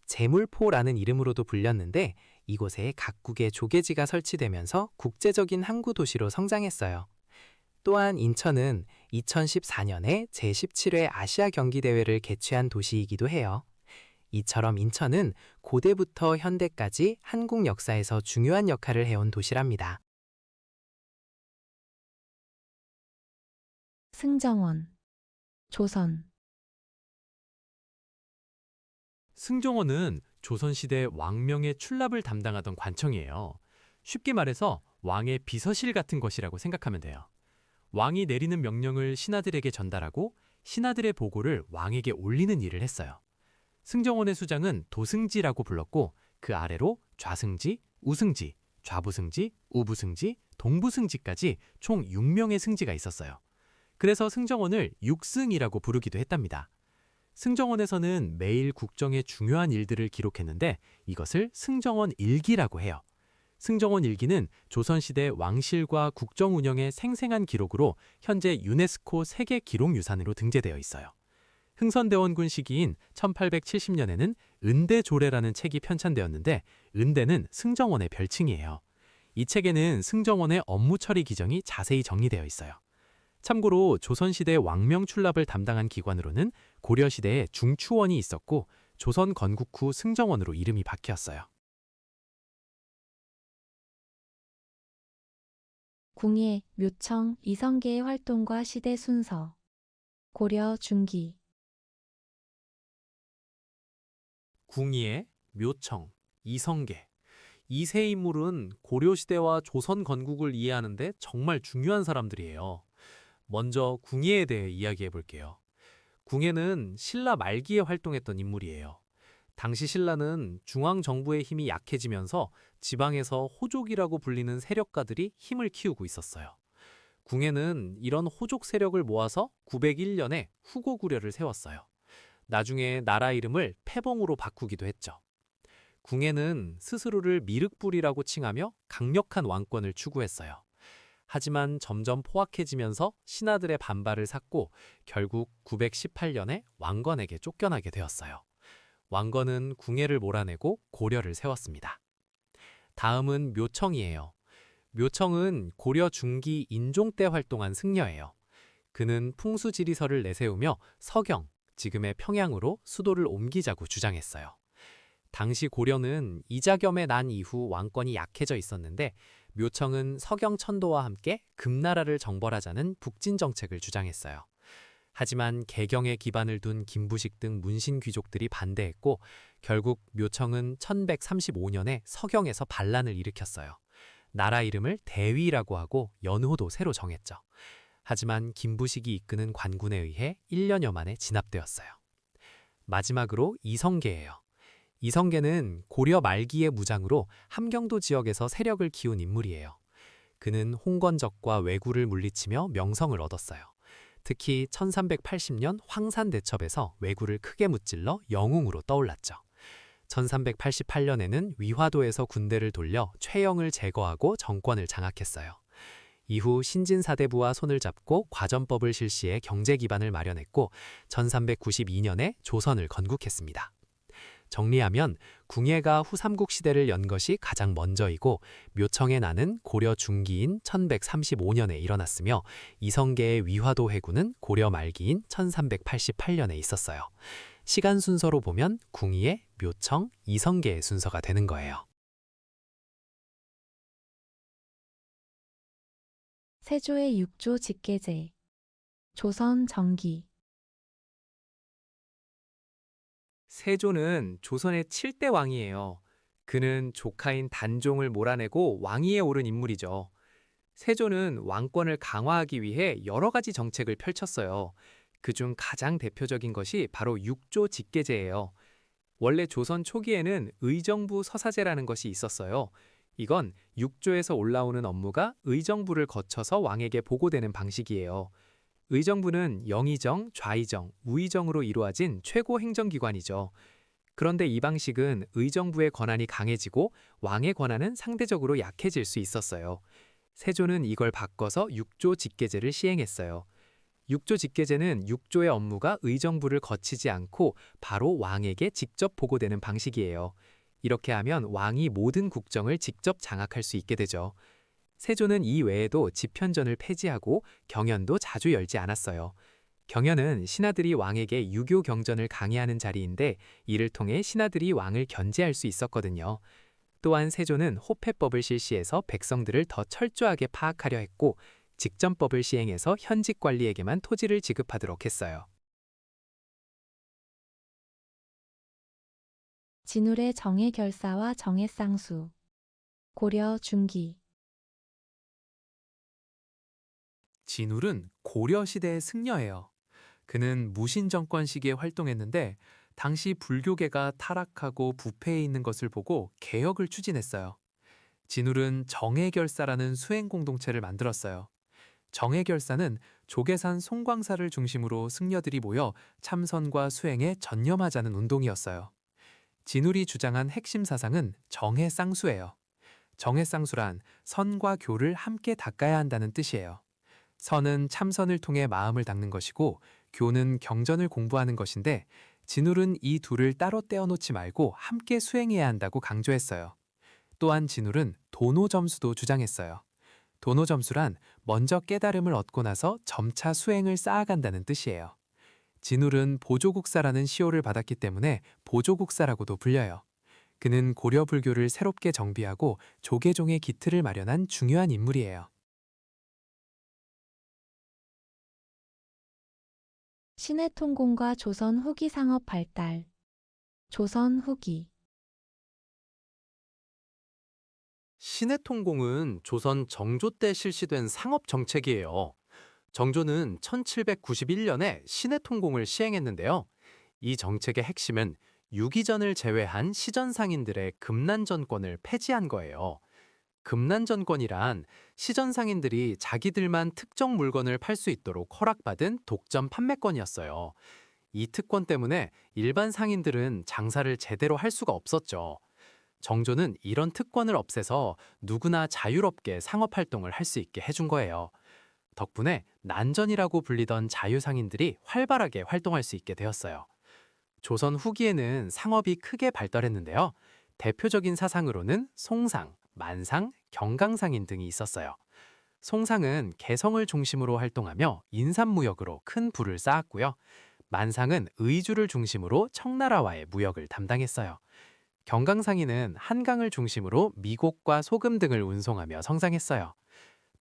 제물포라는 이름으로도 불렸는데 이곳에 각국의 조개지가 설치되면서 국제적인 항구 도시로 성장했어요. 또한 인천은 2014년에 제17회 아시아 경기대회를 개최한 도시이기도 해요. 이처럼 인천은 고대부터 현대까지 한국 역사에서 중요한 역할을 해온 도시랍니다. 승정원, 조선, 승정원은 조선시대 왕명의 출납을 담당하던 관청이에요. 쉽게 말해서 왕의 비서실 같은 것이라고 생각하면 돼요. 왕이 내리는 명령을 신하들에게 전달하고 신하들의 보고를 왕에게 올리는 일을 했어요. 승정원의 수장은 도승지라고 불렀고 그 아래로 좌승지, 우승지, 좌부승지, 우부승지, 동부승지까지 총 6명의 승지가 있었어요. 그래서 승정원을 육승이라고 부르기도 했답니다. 승정원에서는 매일 국정의 중요한 일들을 기록했는데 이것을 승정원 일기라고 해요. 승정원 일기는 조선시대 왕실과 국정 운영의 생생한 기록으로 현재 유네스코 세계 기록유산으로 등재되어 있어요. 흥선대원군 시기인 1870년에는 은대조례라는 책이 편찬되었는데 은대는 승정원의 별칭이에요. 이 책에는 승정원의 업무 처리 기정이 자세히 정리되어 있어요. 참고로 조선시대 왕명 출납을 담당한 기관으로는 고려시대에 중추원이 있었고 조선 건국 후 승정원으로 이름이 바뀌었어요. 궁예, 묘청, 이성계의 활동과 시대 순서, 고려 중기, 궁예, 묘청, 이성계. 이 세 인물은 고려시대와 조선 건국을 이해하는데 정말 중요한 사람들이에요. 먼저 궁예에 대해 이야기해 볼게요. 궁예는 신라 말기에 활동했던 인물이에요. 당시 신라는 중앙정부의 힘이 약해지면서 지방에서 호족이라고 불리는 세력가들이 힘을 키우고 있었어요. 궁예는 이런 호족 세력을 모아서 901년에 후고구려를 세웠어요. 나중에 나라 이름을 패봉으로 바꾸기도 했죠. 궁예는 스스로를 미륵불이라고 칭하며 강력한 왕권을 추구했어요. 하지만 점점 포악해지면서 신하들의 반발을 샀고 결국 918년에 왕건에게 쫓겨나게 되었어요. 왕건은 궁예를 몰아내고 고려를 세웠습니다. 다음은 묘청이에요. 묘청은 고려 중기 인종 때 활동한 승려예요. 그는 풍수지리서를 내세우며 서경, 지금의 평양으로 수도를 옮기자고 주장했어요. 당시 고려는 이자겸의 난 이후 왕권이 약해져 있었는데 묘청은 서경 천도와 함께 금나라를 정벌하자는 북진 정책을 주장했어요. 하지만 개경에 기반을 둔 김부식 등 문신 귀족들이 반대했고 결국 묘청은 1135년에 서경에서 반란을 일으켰어요. 나라 이름을 대위라고 하고 연호도 새로 정했죠. 하지만 김부식이 이끄는 관군에 의해 1년여 만에 진압되었어요. 마지막으로 이성계예요. 이성계는 고려 말기의 무장으로 함경도 지역에서 세력을 키운 인물이에요. 그는 홍건적과 왜구를 물리치며 명성을 얻었어요. 특히 1380년 황산대첩에서 왜구를 크게 무찔러 영웅으로 떠올랐죠. 1388년에는 위화도에서 군대를 돌려 최영을 제거하고 정권을 장악했어요. 이후 신진사대부와 손을 잡고 과전법을 실시해 경제 기반을 마련했고 1392년에 조선을 건국했습니다. 정리하면 궁예가 후삼국 시대를 연 것이 가장 먼저이고 묘청의 난은 고려 중기인 1135년에 일어났으며 이성계의 위화도 해군은 고려 말기인 1388년에 있었어요. 시간 순서로 보면 궁예, 묘청, 이성계의 순서가 되는 거예요. 세조의 6조 직계제. 조선 정기. 세조는 조선의 7대 왕이에요. 그는 조카인 단종을 몰아내고 왕위에 오른 인물이죠. 세조는 왕권을 강화하기 위해 여러 가지 정책을 펼쳤어요. 그중 가장 대표적인 것이 바로 6조 직계제예요. 원래 조선 초기에는 의정부 서사제라는 것이 있었어요. 이건 6조에서 올라오는 업무가 의정부를 거쳐서 왕에게 보고되는 방식이에요. 의정부는 영의정, 좌의정, 우의정으로 이루어진 최고 행정기관이죠. 그런데 이 방식은 의정부의 권한이 강해지고 왕의 권한은 상대적으로 약해질 수 있었어요. 세조는 이걸 바꿔서 6조 직계제를 시행했어요. 6조 직계제는 6조의 업무가 의정부를 거치지 않고 바로 왕에게 직접 보고되는 방식이에요. 이렇게 하면 왕이 모든 국정을 직접 장악할 수 있게 되죠. 세조는 이 외에도 집현전을 폐지하고 경연도 자주 열지 않았어요. 경연은 신하들이 왕에게 유교 경전을 강의하는 자리인데 이를 통해 신하들이 왕을 견제할 수 있었거든요. 또한 세조는 호패법을 실시해서 백성들을 더 철저하게 파악하려 했고 직전법을 시행해서 현직 관리에게만 토지를 지급하도록 했어요. 진울의 정예결사와 정예쌍수. 고려 중기. 진울은 고려 시대의 승려예요. 그는 무신 정권 시기에 활동했는데 당시 불교계가 타락하고 부패해 있는 것을 보고 개혁을 추진했어요. 진울은 정예결사라는 수행 공동체를 만들었어요. 정예결사는 조계산 송광사를 중심으로 승려들이 모여 참선과 수행에 전념하자는 운동이었어요. 진울이 주장한 핵심 사상은 정해쌍수예요. 정해쌍수란 선과 교를 함께 닦아야 한다는 뜻이에요. 선은 참선을 통해 마음을 닦는 것이고 교는 경전을 공부하는 것인데 진울은 이 둘을 따로 떼어놓지 말고 함께 수행해야 한다고 강조했어요. 또한 진울은 도노점수도 주장했어요. 도노점수란 먼저 깨달음을 얻고 나서 점차 수행을 쌓아간다는 뜻이에요. 진울은 보조국사라는 시호를 받았기 때문에 보조국사라고도 불려요. 그는 고려 불교를 새롭게 정비하고 조계종의 기틀을 마련한 중요한 인물이에요. 신해통공과 조선 후기 상업 발달. 조선 후기. 신해통공은 조선 정조 때 실시된 상업 정책이에요. 정조는 1791년에 신해통공을 시행했는데요. 이 정책의 핵심은 유기전을 제외한 시전상인들의 금난전권을 폐지한 거예요. 금난전권이란 시전상인들이 자기들만 특정 물건을 팔 수 있도록 허락받은 독점 판매권이었어요. 이 특권 때문에 일반 상인들은 장사를 제대로 할 수가 없었죠. 정조는 이런 특권을 없애서 누구나 자유롭게 상업활동을 할 수 있게 해준 거예요. 덕분에 난전이라고 불리던 자유상인들이 활발하게 활동할 수 있게 되었어요. 조선 후기에는 상업이 크게 발달했는데요. 대표적인 사상으로는 송상, 만상, 경강상인 등이 있었어요. 송상은 개성을 중심으로 활동하며 인삼무역으로 큰 부를 쌓았고요. 만상은 의주를 중심으로 청나라와의 무역을 담당했어요. 경강상인은 한강을 중심으로 미곡과 소금 등을 운송하며 성장했어요.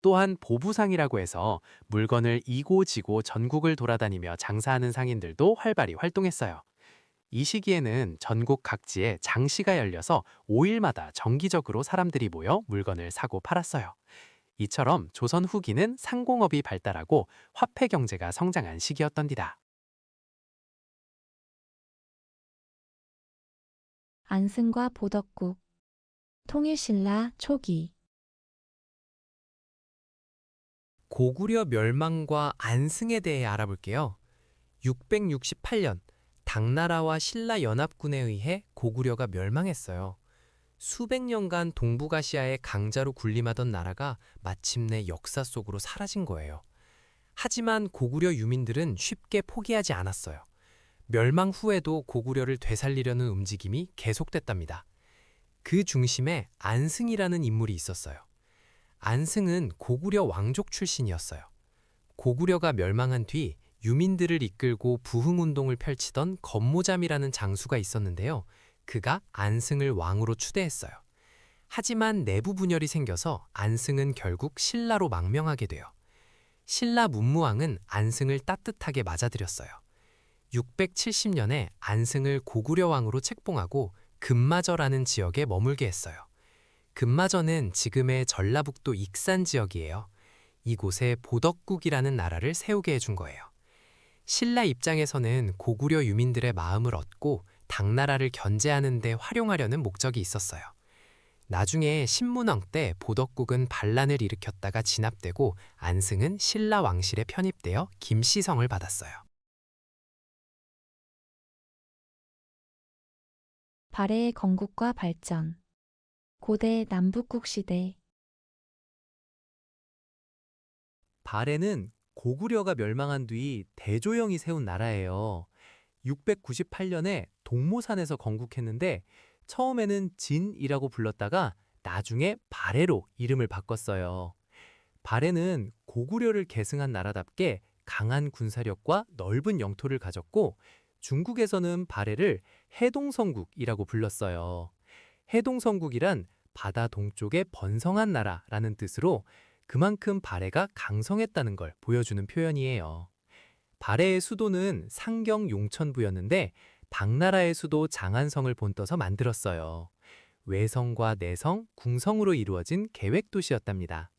또한 보부상이라고 해서 물건을 이고 지고 전국을 돌아다니며 장사하는 상인들도 활발히 활동했어요. 이 시기에는 전국 각지에 장시가 열려서 5일마다 정기적으로 사람들이 모여 물건을 사고 팔았어요. 이처럼 조선 후기는 상공업이 발달하고 화폐 경제가 성장한 시기였던디다. 안승과 보덕국. 통일신라 초기. 고구려 멸망과 안승에 대해 알아볼게요. 668년 당나라와 신라 연합군에 의해 고구려가 멸망했어요. 수백 년간 동북아시아의 강자로 군림하던 나라가 마침내 역사 속으로 사라진 거예요. 하지만 고구려 유민들은 쉽게 포기하지 않았어요. 멸망 후에도 고구려를 되살리려는 움직임이 계속됐답니다. 그 중심에 안승이라는 인물이 있었어요. 안승은 고구려 왕족 출신이었어요. 고구려가 멸망한 뒤 유민들을 이끌고 부흥운동을 펼치던 건모잠이라는 장수가 있었는데요. 그가 안승을 왕으로 추대했어요. 하지만 내부 분열이 생겨서 안승은 결국 신라로 망명하게 돼요. 신라 문무왕은 안승을 따뜻하게 맞아들였어요. 670년에 안승을 고구려 왕으로 책봉하고 금마저라는 지역에 머물게 했어요. 금마저는 지금의 전라북도 익산 지역이에요. 이곳에 보덕국이라는 나라를 세우게 해준 거예요. 신라 입장에서는 고구려 유민들의 마음을 얻고 당나라를 견제하는 데 활용하려는 목적이 있었어요. 나중에 신문왕 때 보덕국은 반란을 일으켰다가 진압되고 안승은 신라 왕실에 편입되어 김씨성을 받았어요. 발해의 건국과 발전. 고대 남북국 시대. 발해는 고구려가 멸망한 뒤 대조영이 세운 나라예요. 698년에 동모산에서 건국했는데 처음에는 진이라고 불렀다가 나중에 발해로 이름을 바꿨어요. 발해는 고구려를 계승한 나라답게 강한 군사력과 넓은 영토를 가졌고 중국에서는 발해를 해동성국이라고 불렀어요. 해동성국이란 바다 동쪽의 번성한 나라라는 뜻으로 그만큼 발해가 강성했다는 걸 보여주는 표현이에요. 발해의 수도는 상경 용천부였는데 당나라의 수도 장안성을 본떠서 만들었어요. 외성과 내성, 궁성으로 이루어진 계획도시였답니다.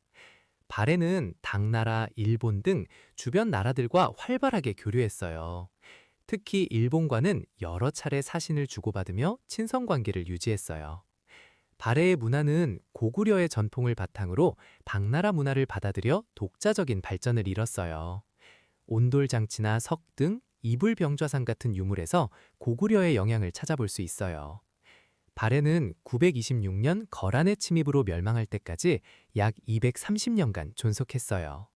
발해는 당나라, 일본 등 주변 나라들과 활발하게 교류했어요. 특히 일본과는 여러 차례 사신을 주고받으며 친선관계를 유지했어요. 발해의 문화는 고구려의 전통을 바탕으로 당나라 문화를 받아들여 독자적인 발전을 이뤘어요. 온돌장치나 석 등 이불병좌상 같은 유물에서 고구려의 영향을 찾아볼 수 있어요. 발해는 926년 거란의 침입으로 멸망할 때까지 약 230년간 존속했어요.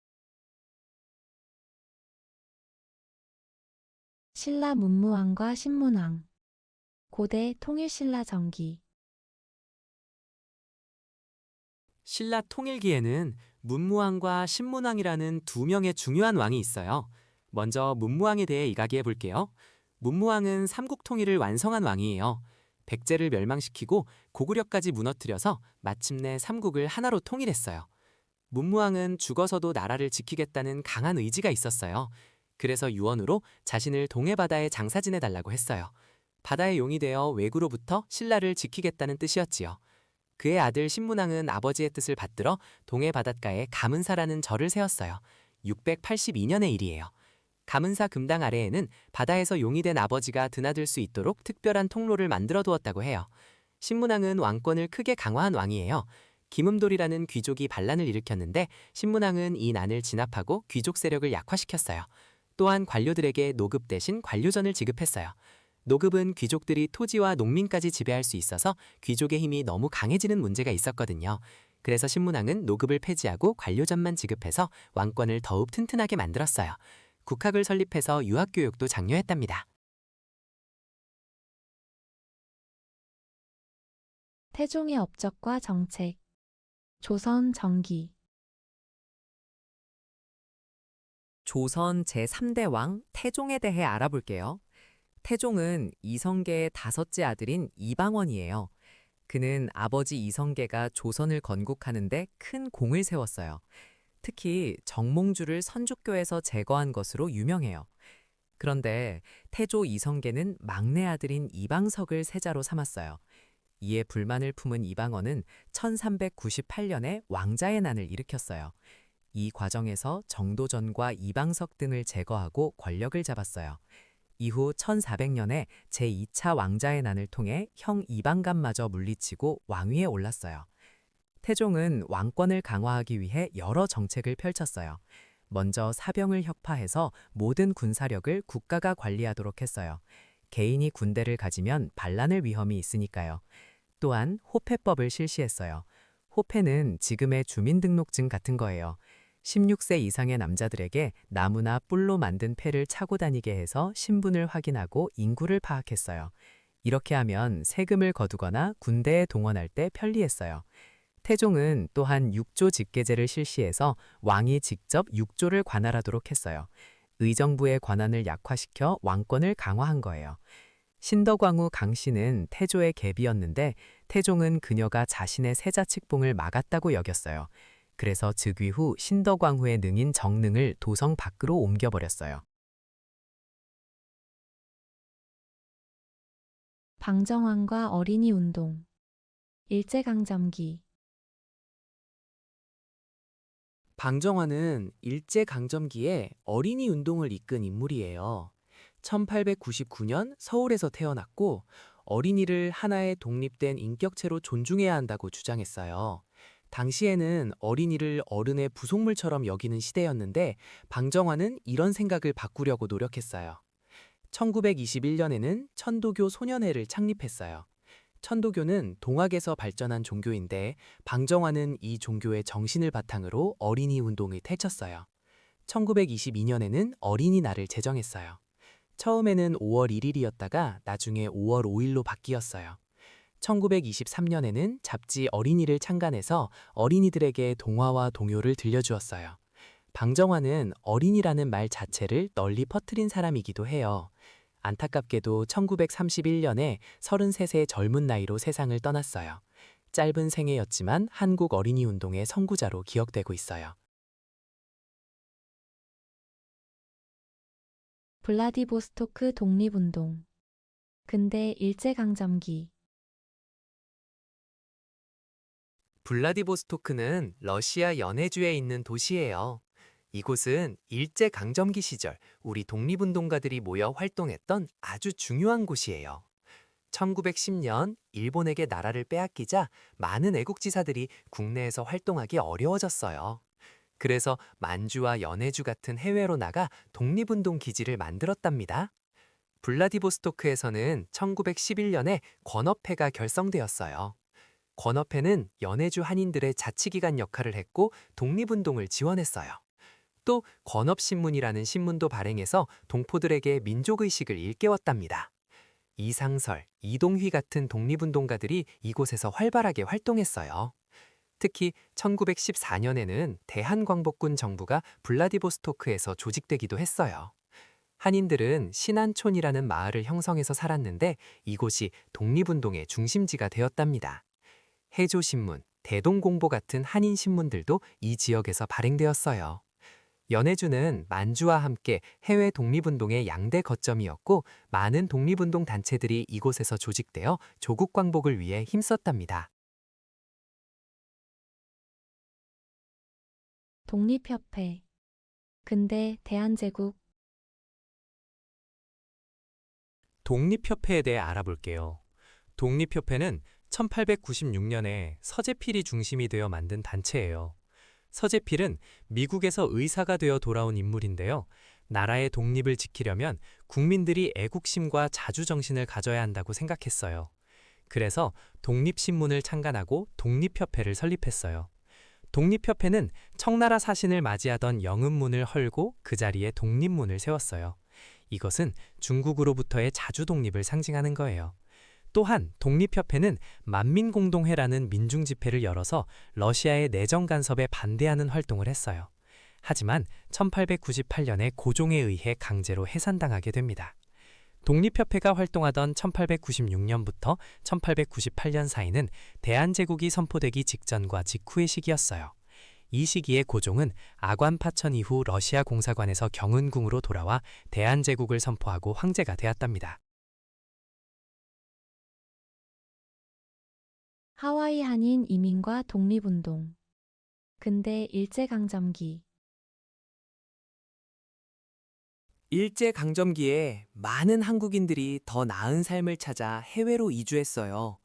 신라 문무왕과 신문왕. 고대 통일신라 전기. 신라 통일기에는 문무왕과 신문왕이라는 두 명의 중요한 왕이 있어요. 먼저 문무왕에 대해 이야기해 볼게요. 문무왕은 삼국 통일을 완성한 왕이에요. 백제를 멸망시키고 고구려까지 무너뜨려서 마침내 삼국을 하나로 통일했어요. 문무왕은 죽어서도 나라를 지키겠다는 강한 의지가 있었어요. 그래서 유언으로 자신을 동해바다에 장사 지내달라고 했어요. 바다의 용이 되어 왜구로부터 신라를 지키겠다는 뜻이었지요. 그의 아들 신문왕은 아버지의 뜻을 받들어 동해 바닷가에 가문사라는 절을 세웠어요. 682년의 일이에요. 가문사 금당 아래에는 바다에서 용이 된 아버지가 드나들 수 있도록 특별한 통로를 만들어 두었다고 해요. 신문왕은 왕권을 크게 강화한 왕이에요. 김음돌이라는 귀족이 반란을 일으켰는데 신문왕은 이 난을 진압하고 귀족 세력을 약화시켰어요. 또한 관료들에게 노급 대신 관료전을 지급했어요. 노급은 귀족들이 토지와 농민까지 지배할 수 있어서 귀족의 힘이 너무 강해지는 문제가 있었거든요. 그래서 신문왕은 노급을 폐지하고 관료전만 지급해서 왕권을 더욱 튼튼하게 만들었어요. 국학을 설립해서 유학교육도 장려했답니다. 태종의 업적과 정책. 조선 전기. 조선 제3대 왕 태종에 대해 알아볼게요. 태종은 이성계의 다섯째 아들인 이방원이에요. 그는 아버지 이성계가 조선을 건국하는데 큰 공을 세웠어요. 특히 정몽주를 선주교에서 제거한 것으로 유명해요. 그런데 태조 이성계는 막내 아들인 이방석을 세자로 삼았어요. 이에 불만을 품은 이방원은 1398년에 왕자의 난을 일으켰어요. 이 과정에서 정도전과 이방석 등을 제거하고 권력을 잡았어요. 이후 1400년에 제2차 왕자의 난을 통해 형 이방감마저 물리치고 왕위에 올랐어요. 태종은 왕권을 강화하기 위해 여러 정책을 펼쳤어요. 먼저 사병을 혁파해서 모든 군사력을 국가가 관리하도록 했어요. 개인이 군대를 가지면 반란의 위험이 있으니까요. 또한 호패법을 실시했어요. 호패는 지금의 주민등록증 같은 거예요. 16세 이상의 남자들에게 나무나 뿔로 만든 패를 차고 다니게 해서 신분을 확인하고 인구를 파악했어요. 이렇게 하면 세금을 거두거나 군대에 동원할 때 편리했어요. 태종은 또한 육조 직계제를 실시해서 왕이 직접 육조를 관할하도록 했어요. 의정부의 권한을 약화시켜 왕권을 강화한 거예요. 신덕왕후 강씨는 태조의 계비였는데 태종은 그녀가 자신의 세자측봉을 막았다고 여겼어요. 그래서 즉위 후 신덕왕후의 능인 정능을 도성 밖으로 옮겨버렸어요. 방정환과 어린이 운동. 일제강점기. 방정환은 일제강점기에 어린이 운동을 이끈 인물이에요. 1899년 서울에서 태어났고 어린이를 하나의 독립된 인격체로 존중해야 한다고 주장했어요. 당시에는 어린이를 어른의 부속물처럼 여기는 시대였는데 방정환은 이런 생각을 바꾸려고 노력했어요. 1921년에는 천도교 소년회를 창립했어요. 천도교는 동학에서 발전한 종교인데 방정환은 이 종교의 정신을 바탕으로 어린이 운동을 펼쳤어요. 1922년에는 어린이날을 제정했어요. 처음에는 5월 1일이었다가 나중에 5월 5일로 바뀌었어요. 1923년에는 잡지 어린이를 창간해서 어린이들에게 동화와 동요를 들려주었어요. 방정환은 어린이라는 말 자체를 널리 퍼뜨린 사람이기도 해요. 안타깝게도 1931년에 33세 젊은 나이로 세상을 떠났어요. 짧은 생애였지만 한국 어린이 운동의 선구자로 기억되고 있어요. 블라디보스토크 독립운동. 근대 일제강점기. 블라디보스토크는 러시아 연해주에 있는 도시예요. 이곳은 일제강점기 시절 우리 독립운동가들이 모여 활동했던 아주 중요한 곳이에요. 1910년 일본에게 나라를 빼앗기자 많은 애국지사들이 국내에서 활동하기 어려워졌어요. 그래서 만주와 연해주 같은 해외로 나가 독립운동 기지를 만들었답니다. 블라디보스토크에서는 1911년에 권업회가 결성되었어요. 권업회는 연해주 한인들의 자치기관 역할을 했고 독립운동을 지원했어요. 또 권업신문이라는 신문도 발행해서 동포들에게 민족의식을 일깨웠답니다. 이상설, 이동휘 같은 독립운동가들이 이곳에서 활발하게 활동했어요. 특히 1914년에는 대한광복군 정부가 블라디보스토크에서 조직되기도 했어요. 한인들은 신안촌이라는 마을을 형성해서 살았는데 이곳이 독립운동의 중심지가 되었답니다. 해조신문, 대동공보 같은 한인 신문들도 이 지역에서 발행되었어요. 연해주는 만주와 함께 해외 독립운동의 양대 거점이었고 많은 독립운동 단체들이 이곳에서 조직되어 조국 광복을 위해 힘썼답니다. 독립협회. 근대 대한제국. 독립협회에 대해 알아볼게요. 독립협회는 1896년에 서재필이 중심이 되어 만든 단체예요. 서재필은 미국에서 의사가 되어 돌아온 인물인데요. 나라의 독립을 지키려면 국민들이 애국심과 자주정신을 가져야 한다고 생각했어요. 그래서 독립신문을 창간하고 독립협회를 설립했어요. 독립협회는 청나라 사신을 맞이하던 영은문을 헐고 그 자리에 독립문을 세웠어요. 이것은 중국으로부터의 자주독립을 상징하는 거예요. 또한 독립협회는 만민공동회라는 민중집회를 열어서 러시아의 내정 간섭에 반대하는 활동을 했어요. 하지만 1898년에 고종에 의해 강제로 해산당하게 됩니다. 독립협회가 활동하던 1896년부터 1898년 사이는 대한제국이 선포되기 직전과 직후의 시기였어요. 이 시기에 고종은 아관 파천 이후 러시아 공사관에서 경은궁으로 돌아와 대한제국을 선포하고 황제가 되었답니다. 하와이 한인 이민과 독립운동. 근대 일제강점기. 일제강점기에 많은 한국인들이 더 나은 삶을 찾아 해외로 이주했어요.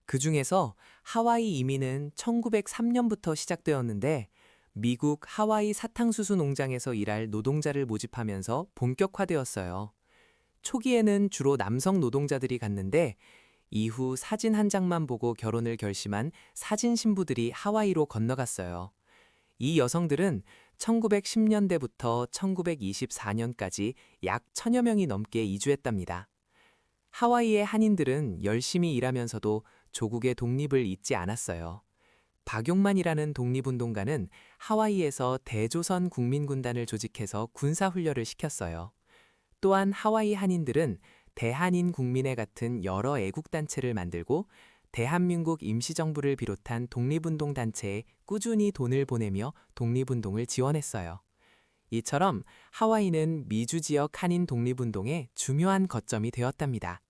그 중에서 하와이 이민은 1903년부터 시작되었는데 미국 하와이 사탕수수 농장에서 일할 노동자를 모집하면서 본격화되었어요. 초기에는 주로 남성 노동자들이 갔는데 이후 사진 한 장만 보고 결혼을 결심한 사진 신부들이 하와이로 건너갔어요. 이 여성들은 1910년대부터 1924년까지 약 1000여 명이 넘게 이주했답니다. 하와이의 한인들은 열심히 일하면서도 조국의 독립을 잊지 않았어요. 박용만이라는 독립운동가는 하와이에서 대조선 국민군단을 조직해서 군사훈련을 시켰어요. 또한 하와이 한인들은 대한인 국민회 같은 여러 애국단체를 만들고 대한민국 임시정부를 비롯한 독립운동 단체에 꾸준히 돈을 보내며 독립운동을 지원했어요. 이처럼 하와이는 미주 지역 한인 독립운동의 중요한 거점이 되었답니다.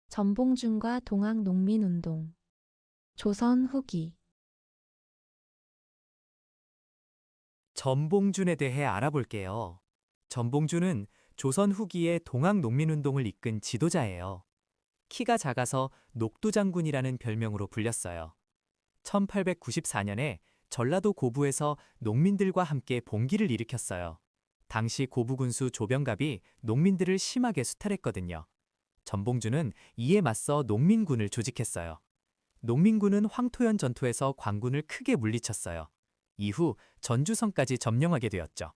전봉준과 동학농민운동. 조선 후기. 전봉준에 대해 알아볼게요. 전봉준은 조선 후기의 동학농민운동을 이끈 지도자예요. 키가 작아서 녹두장군이라는 별명으로 불렸어요. 1894년에 전라도 고부에서 농민들과 함께 봉기를 일으켰어요. 당시 고부군수 조병갑이 농민들을 심하게 수탈했거든요. 전봉준은 이에 맞서 농민군을 조직했어요. 농민군은 황토현 전투에서 관군을 크게 물리쳤어요. 이후 전주성까지 점령하게 되었죠.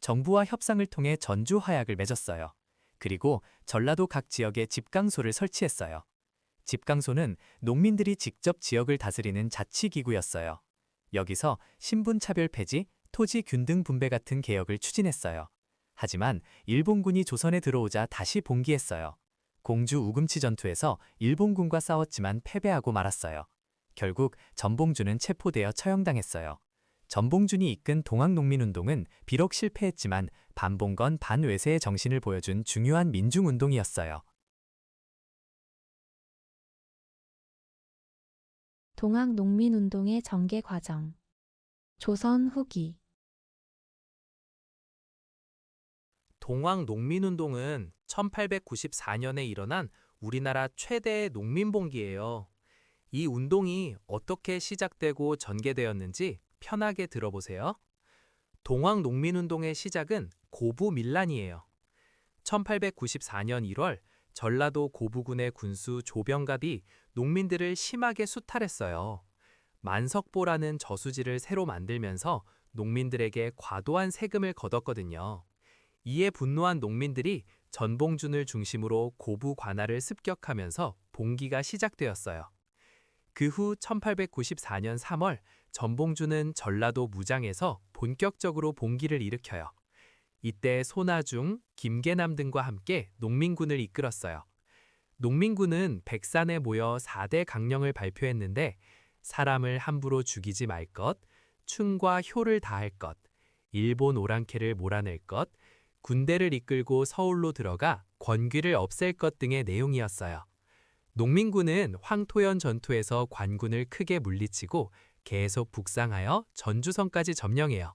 정부와 협상을 통해 전주 화약을 맺었어요. 그리고 전라도 각 지역에 집강소를 설치했어요. 집강소는 농민들이 직접 지역을 다스리는 자치기구였어요. 여기서 신분차별 폐지, 토지 균등 분배 같은 개혁을 추진했어요. 하지만 일본군이 조선에 들어오자 다시 봉기했어요. 공주 우금치 전투에서 일본군과 싸웠지만 패배하고 말았어요. 결국 전봉준은 체포되어 처형당했어요. 전봉준이 이끈 동학농민운동은 비록 실패했지만 반봉건 반외세의 정신을 보여준 중요한 민중운동이었어요. 동학농민운동의 전개 과정. 조선 후기. 동학농민운동은 1894년에 일어난 우리나라 최대의 농민봉기예요. 이 운동이 어떻게 시작되고 전개되었는지 편하게 들어보세요. 동학농민운동의 시작은 고부밀란이에요. 1894년 1월 전라도 고부군의 군수 조병갑이 농민들을 심하게 수탈했어요. 만석보라는 저수지를 새로 만들면서 농민들에게 과도한 세금을 걷었거든요. 이에 분노한 농민들이 전봉준을 중심으로 고부 관할을 습격하면서 봉기가 시작되었어요. 그 후 1894년 3월 전봉준은 전라도 무장에서 본격적으로 봉기를 일으켜요. 이때 손아중, 김계남 등과 함께 농민군을 이끌었어요. 농민군은 백산에 모여 4대 강령을 발표했는데 사람을 함부로 죽이지 말 것, 충과 효를 다할 것, 일본 오랑캐를 몰아낼 것, 군대를 이끌고 서울로 들어가 권귀를 없앨 것 등의 내용이었어요. 농민군은 황토현 전투에서 관군을 크게 물리치고 계속 북상하여 전주성까지 점령해요.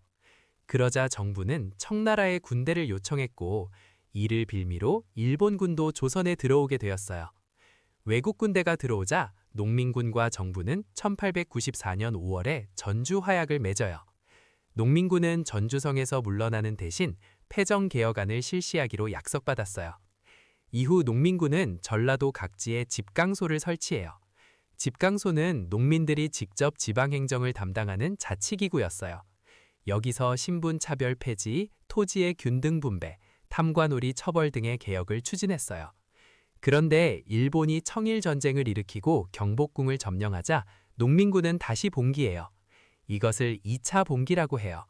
그러자 정부는 청나라에 군대를 요청했고 이를 빌미로 일본군도 조선에 들어오게 되었어요. 외국 군대가 들어오자 농민군과 정부는 1894년 5월에 전주 화약을 맺어요. 농민군은 전주성에서 물러나는 대신 패정개혁안을 실시하기로 약속받았어요. 이후 농민군은 전라도 각지에 집강소를 설치해요. 집강소는 농민들이 직접 지방행정을 담당하는 자치기구였어요. 여기서 신분차별 폐지, 토지의 균등 분배, 탐관오리 처벌 등의 개혁을 추진했어요. 그런데 일본이 청일전쟁을 일으키고 경복궁을 점령하자 농민군은 다시 봉기해요. 이것을 2차 봉기라고 해요.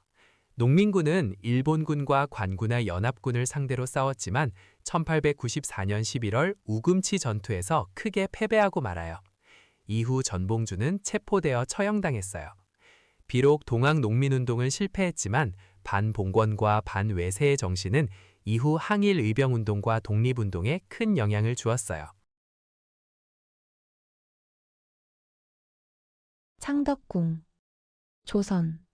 농민군은 일본군과 관군의 연합군을 상대로 싸웠지만 1894년 11월 우금치 전투에서 크게 패배하고 말아요. 이후 전봉준은 체포되어 처형당했어요. 비록 동학농민운동은 실패했지만 반봉건과 반외세의 정신은 이후 항일의병운동과 독립운동에 큰 영향을 주었어요. 창덕궁. 조선.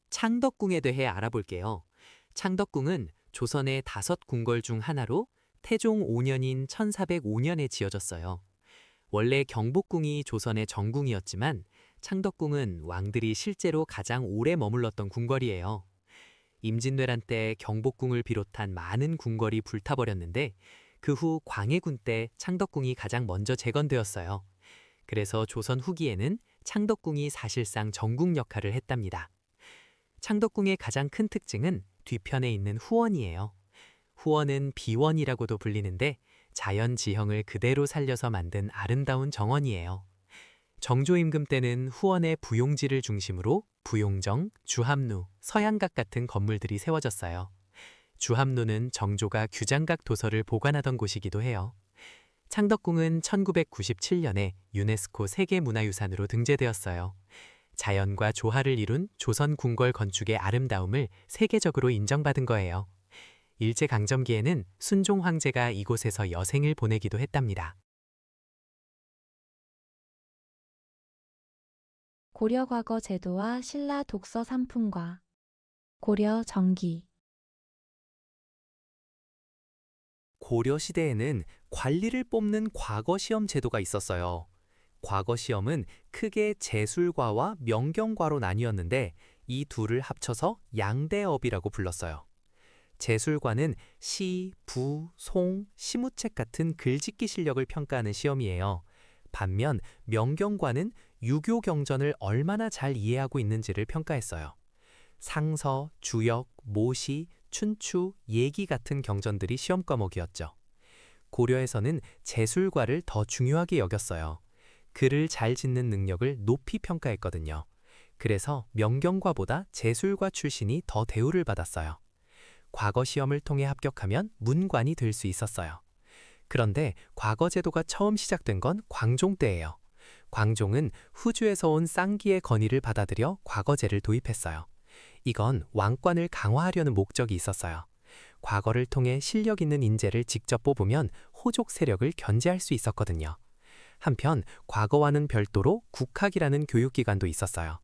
창덕궁에 대해 알아볼게요. 창덕궁은 조선의 5궁궐 중 하나로 태종 5년인 1405년에 지어졌어요. 원래 경복궁이 조선의 정궁이었지만 창덕궁은 왕들이 실제로 가장 오래 머물렀던 궁궐이에요. 임진왜란 때 경복궁을 비롯한 많은 궁궐이 불타버렸는데 그 후 광해군 때 창덕궁이 가장 먼저 재건되었어요. 그래서 조선 후기에는 창덕궁이 사실상 정궁 역할을 했답니다. 창덕궁의 가장 큰 특징은 뒤편에 있는 후원이에요. 후원은 비원이라고도 불리는데 자연 지형을 그대로 살려서 만든 아름다운 정원이에요. 정조임금 때는 후원의 부용지를 중심으로 부용정, 주합루, 서양각 같은 건물들이 세워졌어요. 주합루는 정조가 규장각 도서를 보관하던 곳이기도 해요. 창덕궁은 1997년에 유네스코 세계문화유산으로 등재되었어요. 자연과 조화를 이룬 조선 궁궐 건축의 아름다움을 세계적으로 인정받은 거예요. 일제강점기에는 순종 황제가 이곳에서 여생을 보내기도 했답니다. 고려 과거 제도와 신라 독서 산품과 고려 정기 고려 시대에는 관리를 뽑는 과거시험 제도가 있었어요. 과거시험은 크게 제술과와 명경과로 나뉘었는데 이 둘을 합쳐서 양대업이라고 불렀어요. 제술과는 시, 부, 송, 시무책 같은 글짓기 실력을 평가하는 시험이에요. 반면 명경과는 유교 경전을 얼마나 잘 이해하고 있는지를 평가했어요. 상서, 주역, 모시, 춘추, 예기 같은 경전들이 시험 과목이었죠. 고려에서는 제술과를 더 중요하게 여겼어요. 글을 잘 짓는 능력을 높이 평가했거든요. 그래서 명경과보다 제술과 출신이 더 대우를 받았어요. 과거 시험을 통해 합격하면 문관이 될 수 있었어요. 그런데 과거 제도가 처음 시작된 건 광종 때예요. 광종은 후주에서 온 쌍기의 건의를 받아들여 과거제를 도입했어요. 이건 왕권을 강화하려는 목적이 있었어요. 과거를 통해 실력 있는 인재를 직접 뽑으면 호족 세력을 견제할 수 있었거든요. 한편 과거와는 별도로 국학이라는 교육기관도 있었어요.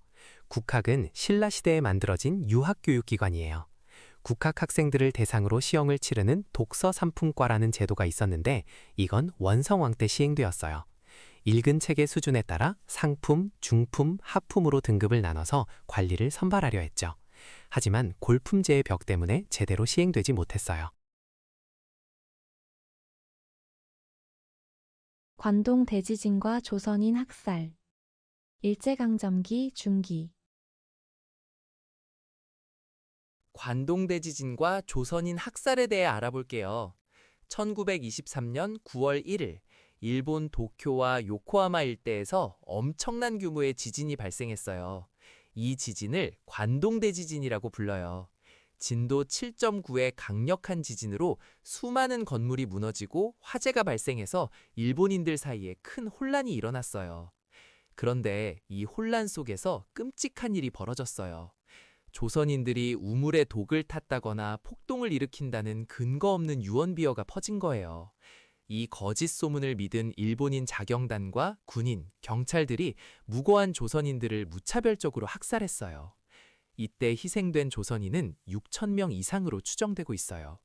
국학은 신라시대에 만들어진 유학교육기관이에요. 국학 학생들을 대상으로 시험을 치르는 독서삼품과라는 제도가 있었는데 이건 원성왕 때 시행되었어요. 읽은 책의 수준에 따라 상품, 중품, 하품으로 등급을 나눠서 관리를 선발하려 했죠. 하지만 골품제의 벽 때문에 제대로 시행되지 못했어요. 관동 대지진과 조선인 학살 일제강점기 중기 관동대지진과 조선인 학살에 대해 알아볼게요. 1923년 9월 1일, 일본 도쿄와 요코하마 일대에서 엄청난 규모의 지진이 발생했어요. 이 지진을 관동대지진이라고 불러요. 진도 7.9의 강력한 지진으로 수많은 건물이 무너지고 화재가 발생해서 일본인들 사이에 큰 혼란이 일어났어요. 그런데 이 혼란 속에서 끔찍한 일이 벌어졌어요. 조선인들이 우물에 독을 탔다거나 폭동을 일으킨다는 근거 없는 유언비어가 퍼진 거예요. 이 거짓 소문을 믿은 일본인 자경단과 군인, 경찰들이 무고한 조선인들을 무차별적으로 학살했어요. 이때 희생된 조선인은 6,000명 이상으로 추정되고 있어요.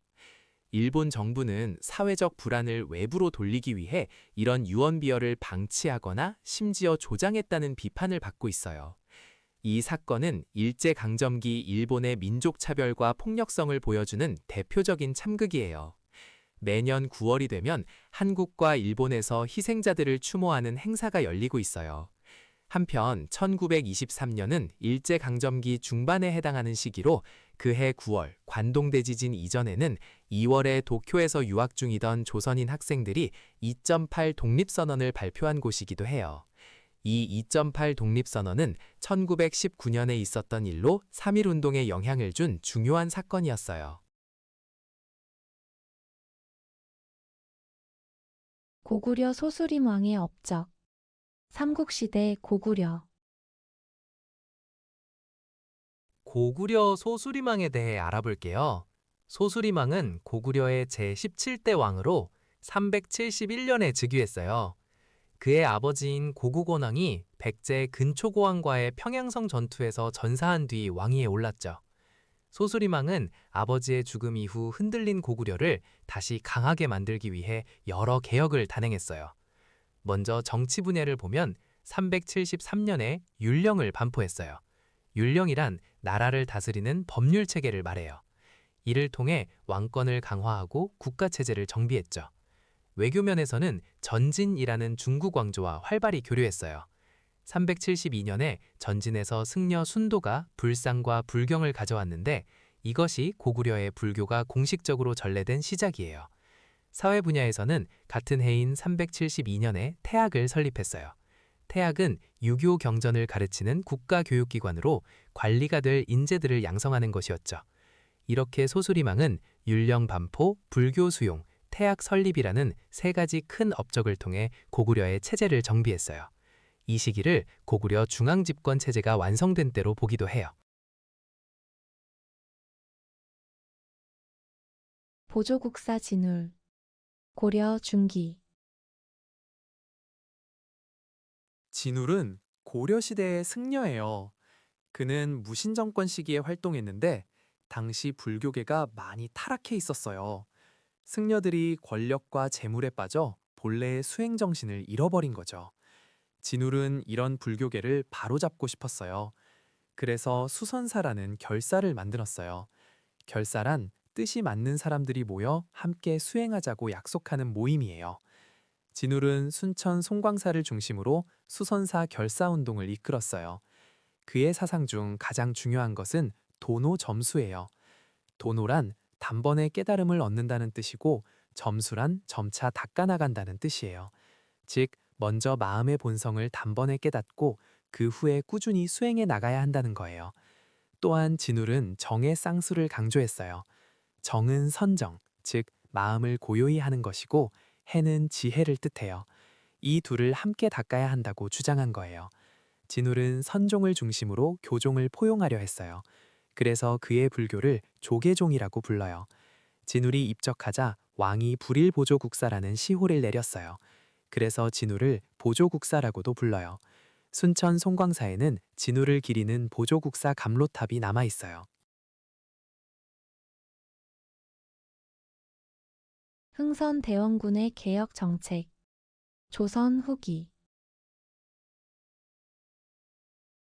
일본 정부는 사회적 불안을 외부로 돌리기 위해 이런 유언비어를 방치하거나 심지어 조장했다는 비판을 받고 있어요. 이 사건은 일제강점기 일본의 민족차별과 폭력성을 보여주는 대표적인 참극이에요. 매년 9월이 되면 한국과 일본에서 희생자들을 추모하는 행사가 열리고 있어요. 한편 1923년은 일제강점기 중반에 해당하는 시기로 그해 9월 관동대지진 이전에는 2월에 도쿄에서 유학 중이던 조선인 학생들이 2.8 독립선언을 발표한 곳이기도 해요. 이 2.8 독립선언은 1919년에 있었던 일로 3.1운동에 영향을 준 중요한 사건이었어요. 고구려 소수림 왕의 업적 삼국시대 고구려 고구려 소수리망에 대해 알아볼게요. 소수리망은 고구려의 제17대 왕으로 371년에 즉위했어요. 그의 아버지인 고구곤왕이 백제 근초고왕과의 평양성 전투에서 전사한 뒤 왕위에 올랐죠. 소수리망은 아버지의 죽음 이후 흔들린 고구려를 다시 강하게 만들기 위해 여러 개혁을 단행했어요. 먼저 정치 분야를 보면 373년에 율령을 반포했어요. 율령이란 나라를 다스리는 법률 체계를 말해요. 이를 통해 왕권을 강화하고 국가 체제를 정비했죠. 외교면에서는 전진이라는 중국 왕조와 활발히 교류했어요. 372년에 전진에서 승려 순도가 불상과 불경을 가져왔는데 이것이 고구려의 불교가 공식적으로 전래된 시작이에요. 사회 분야에서는 같은 해인 372년에 태학을 설립했어요. 태학은 유교 경전을 가르치는 국가교육기관으로 관리가 될 인재들을 양성하는 것이었죠. 이렇게 소수리망은 율령 반포, 불교 수용, 태학 설립이라는 세 가지 큰 업적을 통해 고구려의 체제를 정비했어요. 이 시기를 고구려 중앙집권 체제가 완성된 때로 보기도 해요. 보조국사 진울. 고려 중기. 진울은 고려시대의 승려예요. 그는 무신정권 시기에 활동했는데 당시 불교계가 많이 타락해 있었어요. 승려들이 권력과 재물에 빠져 본래의 수행 정신을 잃어버린 거죠. 진울은 이런 불교계를 바로잡고 싶었어요. 그래서 수선사라는 결사를 만들었어요. 결사란 뜻이 맞는 사람들이 모여 함께 수행하자고 약속하는 모임이에요. 진울은 순천 송광사를 중심으로 수선사 결사운동을 이끌었어요. 그의 사상 중 가장 중요한 것은 도노 점수예요. 도노란 단번에 깨달음을 얻는다는 뜻이고 점수란 점차 닦아나간다는 뜻이에요. 즉, 먼저 마음의 본성을 단번에 깨닫고 그 후에 꾸준히 수행해 나가야 한다는 거예요. 또한 진울은 정의 쌍수를 강조했어요. 정은 선정, 즉 마음을 고요히 하는 것이고 해는 지혜를 뜻해요. 이 둘을 함께 닦아야 한다고 주장한 거예요. 진울은 선종을 중심으로 교종을 포용하려 했어요. 그래서 그의 불교를 조계종이라고 불러요. 진울이 입적하자 왕이 불일보조국사라는 시호를 내렸어요. 그래서 진울을 보조국사라고도 불러요. 순천 송광사에는 진울을 기리는 보조국사 감로탑이 남아 있어요. 흥선 대원군의 개혁 정책. 조선 후기.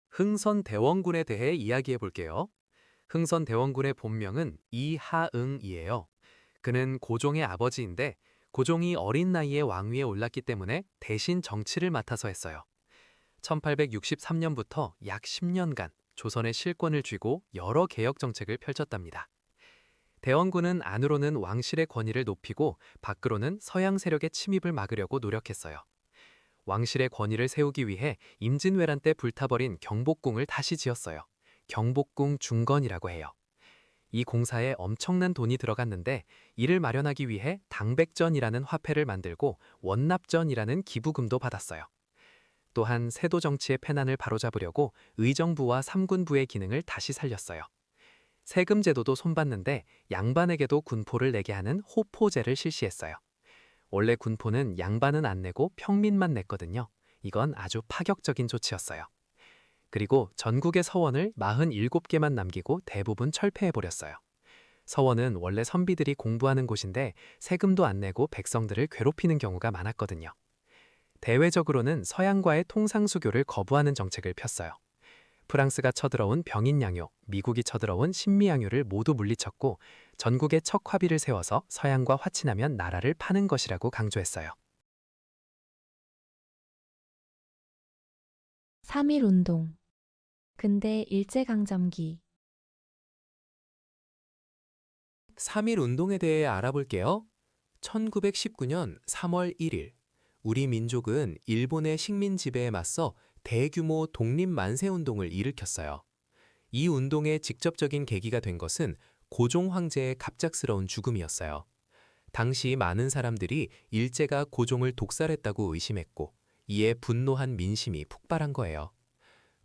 흥선대원군에 대해 이야기해 볼게요. 흥선대원군의 본명은 이하응이에요. 그는 고종의 아버지인데 고종이 어린 나이에 왕위에 올랐기 때문에 대신 정치를 맡아서 했어요. 1863년부터 약 10년간 조선의 실권을 쥐고 여러 개혁 정책을 펼쳤답니다. 대원군은 안으로는 왕실의 권위를 높이고 밖으로는 서양 세력의 침입을 막으려고 노력했어요. 왕실의 권위를 세우기 위해 임진왜란 때 불타버린 경복궁을 다시 지었어요. 경복궁 중건이라고 해요. 이 공사에 엄청난 돈이 들어갔는데 이를 마련하기 위해 당백전이라는 화폐를 만들고 원납전이라는 기부금도 받았어요. 또한 세도 정치의 폐난을 바로잡으려고 의정부와 삼군부의 기능을 다시 살렸어요. 세금 제도도 손봤는데 양반에게도 군포를 내게 하는 호포제를 실시했어요. 원래 군포는 양반은 안 내고 평민만 냈거든요. 이건 아주 파격적인 조치였어요. 그리고 전국의 서원을 47개만 남기고 대부분 철폐해버렸어요. 서원은 원래 선비들이 공부하는 곳인데 세금도 안 내고 백성들을 괴롭히는 경우가 많았거든요. 대외적으로는 서양과의 통상수교를 거부하는 정책을 폈어요. 프랑스가 쳐들어온 병인양요, 미국이 쳐들어온 신미양요를 모두 물리쳤고 전국에 척화비를 세워서 서양과 화친하면 나라를 파는 것이라고 강조했어요. 3.1운동. 근대 일제강점기. 3.1운동에 대해 알아볼게요. 1919년 3월 1일, 우리 민족은 일본의 식민 지배에 맞서 대규모 독립만세운동을 일으켰어요. 이 운동의 직접적인 계기가 된 것은 고종 황제의 갑작스러운 죽음이었어요. 당시 많은 사람들이 일제가 고종을 독살했다고 의심했고 이에 분노한 민심이 폭발한 거예요.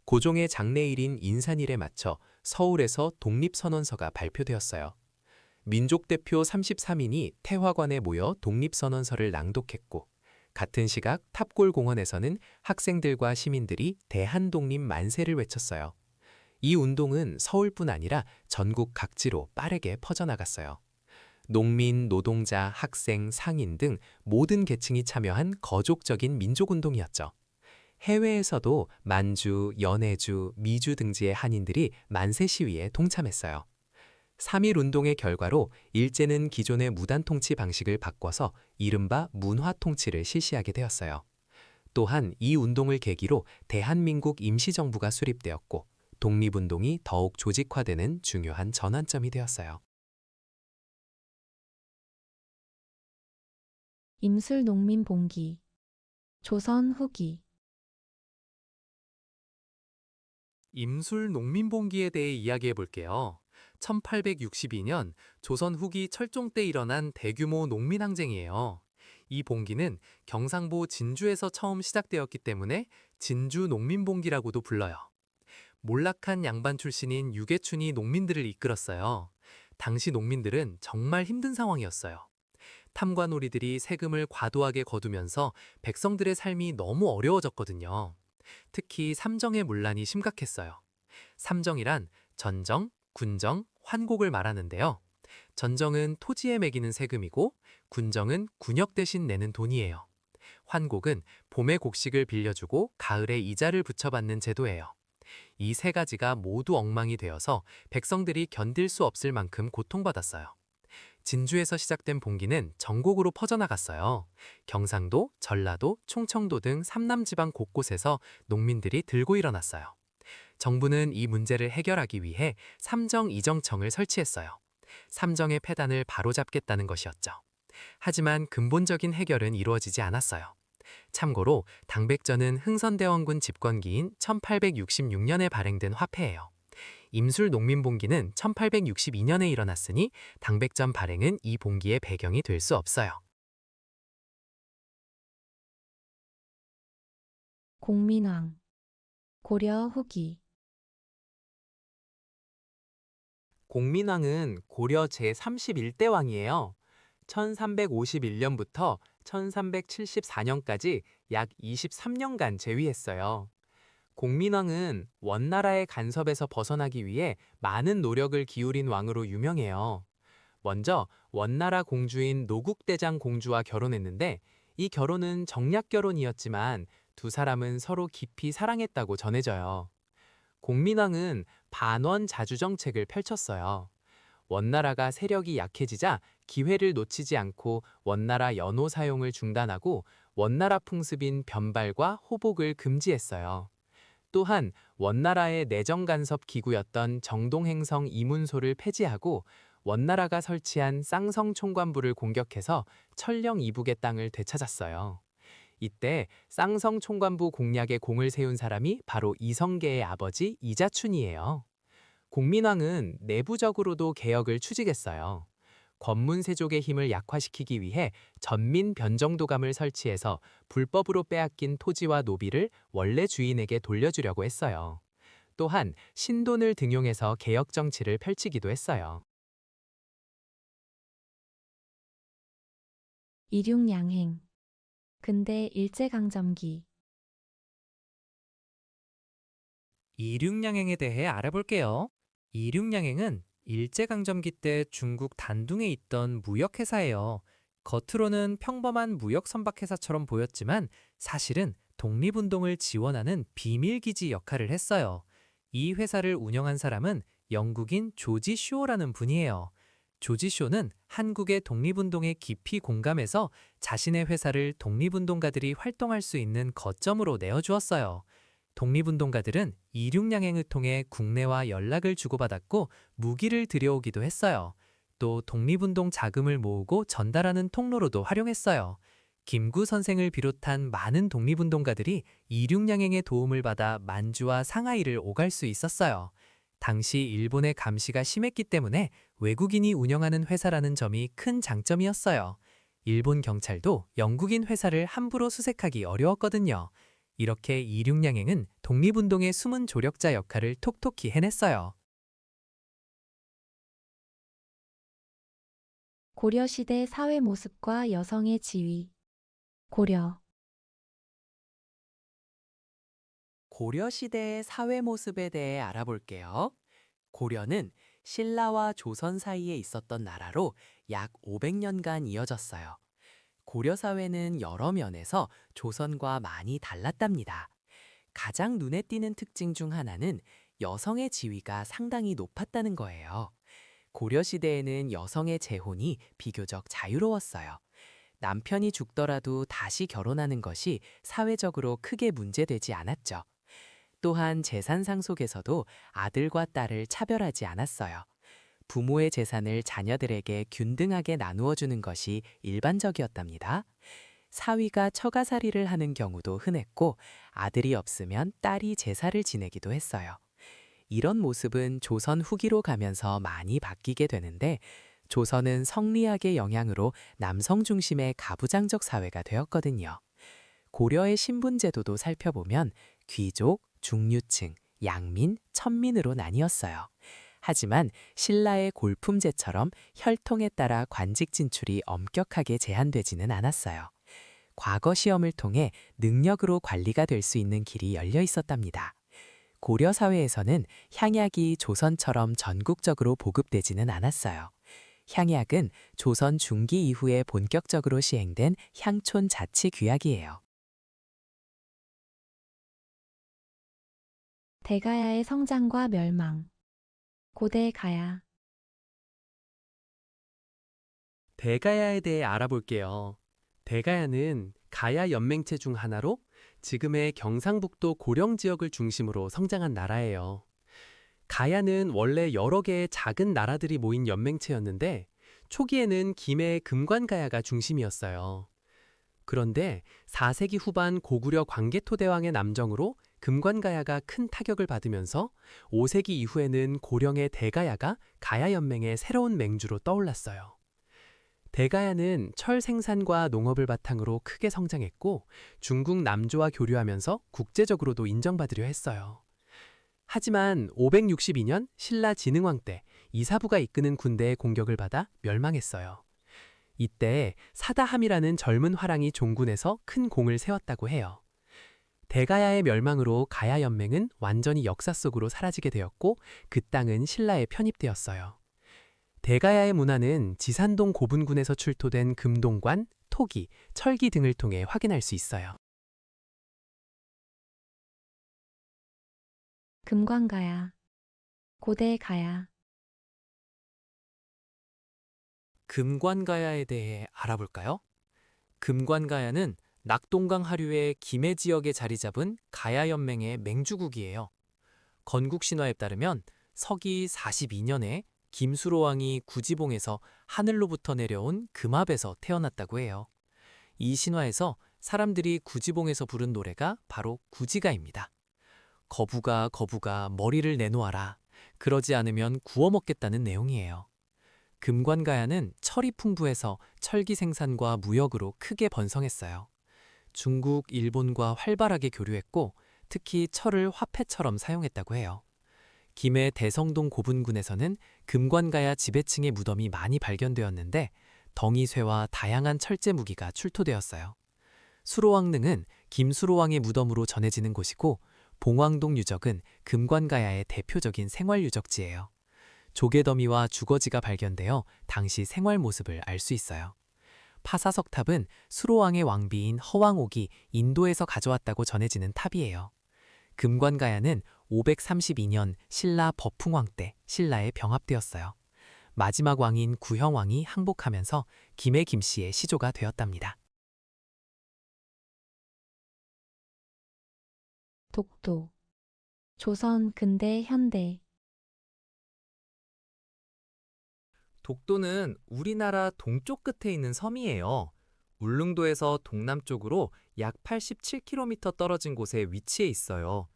고종의 장례일인 인산일에 맞춰 서울에서 독립선언서가 발표되었어요. 민족대표 33인이 태화관에 모여 독립선언서를 낭독했고 같은 시각 탑골공원에서는 학생들과 시민들이 대한독립 만세를 외쳤어요. 이 운동은 서울뿐 아니라 전국 각지로 빠르게 퍼져나갔어요. 농민, 노동자, 학생, 상인 등 모든 계층이 참여한 거족적인 민족운동이었죠. 해외에서도 만주, 연해주, 미주 등지의 한인들이 만세 시위에 동참했어요. 3.1 운동의 결과로 일제는 기존의 무단 통치 방식을 바꿔서 이른바 문화 통치를 실시하게 되었어요. 또한 이 운동을 계기로 대한민국 임시정부가 수립되었고 독립운동이 더욱 조직화되는 중요한 전환점이 되었어요. 임술 농민 봉기. 조선 후기. 임술 농민봉기에 대해 이야기해 볼게요. 1862년 조선 후기 철종 때 일어난 대규모 농민항쟁이에요. 이 봉기는 경상도 진주에서 처음 시작되었기 때문에 진주 농민봉기라고도 불러요. 몰락한 양반 출신인 유계춘이 농민들을 이끌었어요. 당시 농민들은 정말 힘든 상황이었어요. 탐관오리들이 세금을 과도하게 거두면서 백성들의 삶이 너무 어려워졌거든요. 특히 삼정의 문란이 심각했어요. 삼정이란 전정, 군정, 환곡을 말하는데요. 전정은 토지에 매기는 세금이고 군정은 군역 대신 내는 돈이에요. 환곡은 봄에 곡식을 빌려주고 가을에 이자를 붙여받는 제도예요. 이 세 가지가 모두 엉망이 되어서 백성들이 견딜 수 없을 만큼 고통받았어요. 진주에서 시작된 봉기는 전국으로 퍼져나갔어요. 경상도, 전라도, 충청도 등 삼남지방 곳곳에서 농민들이 들고 일어났어요. 정부는 이 문제를 해결하기 위해 삼정이정청을 설치했어요. 삼정의 폐단을 바로잡겠다는 것이었죠. 하지만 근본적인 해결은 이루어지지 않았어요. 참고로 당백전은 흥선대원군 집권기인 1866년에 발행된 화폐예요. 임술 농민봉기는 1862년에 일어났으니 당백전 발행은 이 봉기의 배경이 될 수 없어요. 공민왕. 고려 후기. 공민왕은 고려 제31대 왕이에요. 1351년부터 1374년까지 약 23년간 재위했어요. 공민왕은 원나라의 간섭에서 벗어나기 위해 많은 노력을 기울인 왕으로 유명해요. 먼저 원나라 공주인 노국대장 공주와 결혼했는데 이 결혼은 정략 결혼이었지만 두 사람은 서로 깊이 사랑했다고 전해져요. 공민왕은 반원 자주 정책을 펼쳤어요. 원나라가 세력이 약해지자 기회를 놓치지 않고 원나라 연호 사용을 중단하고 원나라 풍습인 변발과 호복을 금지했어요. 또한 원나라의 내정 간섭 기구였던 정동행성 이문소를 폐지하고 원나라가 설치한 쌍성 총관부를 공격해서 천령 이북의 땅을 되찾았어요. 이때 쌍성 총관부 공략에 공을 세운 사람이 바로 이성계의 아버지 이자춘이에요. 공민왕은 내부적으로도 개혁을 추진했어요. 권문세족의 힘을 약화시키기 위해 전민 변정도감을 설치해서 불법으로 빼앗긴 토지와 노비를 원래 주인에게 돌려주려고 했어요. 또한 신돈을 등용해서 개혁 정치를 펼치기도 했어요. 이륙양행. 근대 일제강점기. 이륙양행에 대해 알아볼게요. 이륙양행은 일제강점기 때 중국 단둥에 있던 무역회사예요. 겉으로는 평범한 무역선박회사처럼 보였지만 사실은 독립운동을 지원하는 비밀기지 역할을 했어요. 이 회사를 운영한 사람은 영국인 조지 쇼라는 분이에요. 조지 쇼는 한국의 독립운동에 깊이 공감해서 자신의 회사를 독립운동가들이 활동할 수 있는 거점으로 내어주었어요. 독립운동가들은 이륙양행을 통해 국내와 연락을 주고받았고 무기를 들여오기도 했어요. 또 독립운동 자금을 모으고 전달하는 통로로도 활용했어요. 김구 선생을 비롯한 많은 독립운동가들이 이륙양행의 도움을 받아 만주와 상하이를 오갈 수 있었어요. 당시 일본의 감시가 심했기 때문에 외국인이 운영하는 회사라는 점이 큰 장점이었어요. 일본 경찰도 영국인 회사를 함부로 수색하기 어려웠거든요. 이렇게 이륙양행은 독립운동의 숨은 조력자 역할을 톡톡히 해냈어요. 고려시대 사회 모습과 여성의 지위. 고려. 고려시대의 사회 모습에 대해 알아볼게요. 고려는 신라와 조선 사이에 있었던 나라로 약 500년간 이어졌어요. 고려 사회는 여러 면에서 조선과 많이 달랐답니다. 가장 눈에 띄는 특징 중 하나는 여성의 지위가 상당히 높았다는 거예요. 고려 시대에는 여성의 재혼이 비교적 자유로웠어요. 남편이 죽더라도 다시 결혼하는 것이 사회적으로 크게 문제되지 않았죠. 또한 재산 상속에서도 아들과 딸을 차별하지 않았어요. 부모의 재산을 자녀들에게 균등하게 나누어 주는 것이 일반적이었답니다. 사위가 처가살이를 하는 경우도 흔했고 아들이 없으면 딸이 제사를 지내기도 했어요. 이런 모습은 조선 후기로 가면서 많이 바뀌게 되는데 조선은 성리학의 영향으로 남성 중심의 가부장적 사회가 되었거든요. 고려의 신분제도도 살펴보면 귀족, 중류층, 양민, 천민으로 나뉘었어요. 하지만 신라의 골품제처럼 혈통에 따라 관직 진출이 엄격하게 제한되지는 않았어요. 과거 시험을 통해 능력으로 관리가 될 수 있는 길이 열려 있었답니다. 고려 사회에서는 향약이 조선처럼 전국적으로 보급되지는 않았어요. 향약은 조선 중기 이후에 본격적으로 시행된 향촌 자치 규약이에요. 대가야의 성장과 멸망. 고대 가야. 대가야에 대해 알아볼게요. 대가야는 가야 연맹체 중 하나로 지금의 경상북도 고령 지역을 중심으로 성장한 나라예요. 가야는 원래 여러 개의 작은 나라들이 모인 연맹체였는데 초기에는 김해의 금관가야가 중심이었어요. 그런데 4세기 후반 고구려 광개토대왕의 남정으로 금관가야가 큰 타격을 받으면서 5세기 이후에는 고령의 대가야가 가야연맹의 새로운 맹주로 떠올랐어요. 대가야는 철 생산과 농업을 바탕으로 크게 성장했고 중국 남조와 교류하면서 국제적으로도 인정받으려 했어요. 하지만 562년 신라 진흥왕 때 이사부가 이끄는 군대의 공격을 받아 멸망했어요. 이때 사다함이라는 젊은 화랑이 종군에서 큰 공을 세웠다고 해요. 대가야의 멸망으로 가야연맹은 완전히 역사 속으로 사라지게 되었고 그 땅은 신라에 편입되었어요. 대가야의 문화는 지산동 고분군에서 출토된 금동관, 토기, 철기 등을 통해 확인할 수 있어요. 금관가야. 고대 가야. 금관가야에 대해 알아볼까요? 금관가야는 낙동강 하류의 김해 지역에 자리 잡은 가야연맹의 맹주국이에요. 건국신화에 따르면 서기 42년에 김수로왕이 구지봉에서 하늘로부터 내려온 금압에서 태어났다고 해요. 이 신화에서 사람들이 구지봉에서 부른 노래가 바로 구지가입니다. 거부가 거부가 머리를 내놓아라. 그러지 않으면 구워 먹겠다는 내용이에요. 금관가야는 철이 풍부해서 철기 생산과 무역으로 크게 번성했어요. 중국, 일본과 활발하게 교류했고 특히 철을 화폐처럼 사용했다고 해요. 김해 대성동 고분군에서는 금관가야 지배층의 무덤이 많이 발견되었는데 덩이쇠와 다양한 철제 무기가 출토되었어요. 수로왕릉은 김수로왕의 무덤으로 전해지는 곳이고 봉황동 유적은 금관가야의 대표적인 생활 유적지예요. 조개더미와 주거지가 발견되어 당시 생활 모습을 알 수 있어요. 파사석탑은 수로왕의 왕비인 허왕옥이 인도에서 가져왔다고 전해지는 탑이에요. 금관가야는 532년 신라 버풍왕 때 신라에 병합되었어요. 마지막 왕인 구형왕이 항복하면서 김해 김씨의 시조가 되었답니다. 독도. 조선 근대 현대. 독도는 우리나라 동쪽 끝에 있는 섬이에요. 울릉도에서 동남쪽으로 약 87km 떨어진 곳에 위치해 있어요.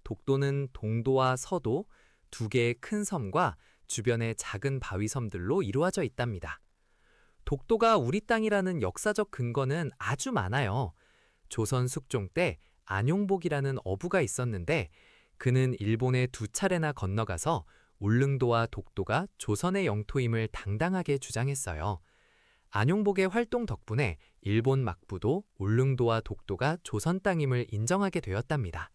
독도는 동도와 서도 두 개의 큰 섬과 주변의 작은 바위섬들로 이루어져 있답니다. 독도가 우리 땅이라는 역사적 근거는 아주 많아요. 조선 숙종 때 안용복이라는 어부가 있었는데 그는 일본에 2차례나 건너가서 울릉도와 독도가 조선의 영토임을 당당하게 주장했어요. 안용복의 활동 덕분에 일본 막부도 울릉도와 독도가 조선 땅임을 인정하게 되었답니다.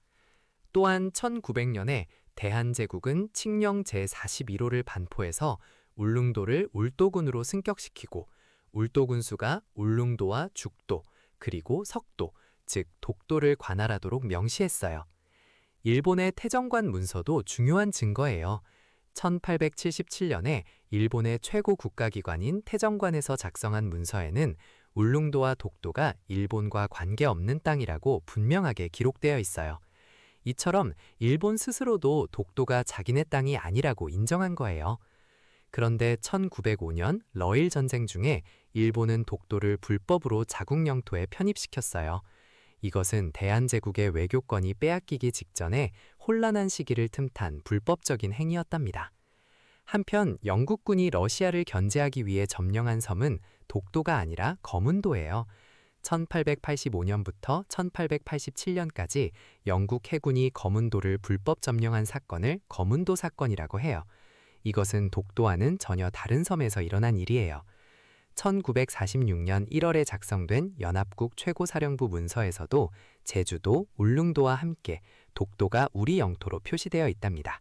또한 1900년에 대한제국은 칙령 제41호를 반포해서 울릉도를 울도군으로 승격시키고 울도군수가 울릉도와 죽도 그리고 석도, 즉 독도를 관할하도록 명시했어요. 일본의 태정관 문서도 중요한 증거예요. 1877년에 일본의 최고 국가기관인 태정관에서 작성한 문서에는 울릉도와 독도가 일본과 관계없는 땅이라고 분명하게 기록되어 있어요. 이처럼 일본 스스로도 독도가 자기네 땅이 아니라고 인정한 거예요. 그런데 1905년 러일 전쟁 중에 일본은 독도를 불법으로 자국 영토에 편입시켰어요. 이것은 대한제국의 외교권이 빼앗기기 직전에 혼란한 시기를 틈탄 불법적인 행위였답니다. 한편 영국군이 러시아를 견제하기 위해 점령한 섬은 독도가 아니라 거문도예요. 1885년부터 1887년까지 영국 해군이 거문도를 불법 점령한 사건을 거문도 사건이라고 해요. 이것은 독도와는 전혀 다른 섬에서 일어난 일이에요. 1946년 1월에 작성된 연합국 최고사령부 문서에서도 제주도, 울릉도와 함께 독도가 우리 영토로 표시되어 있답니다.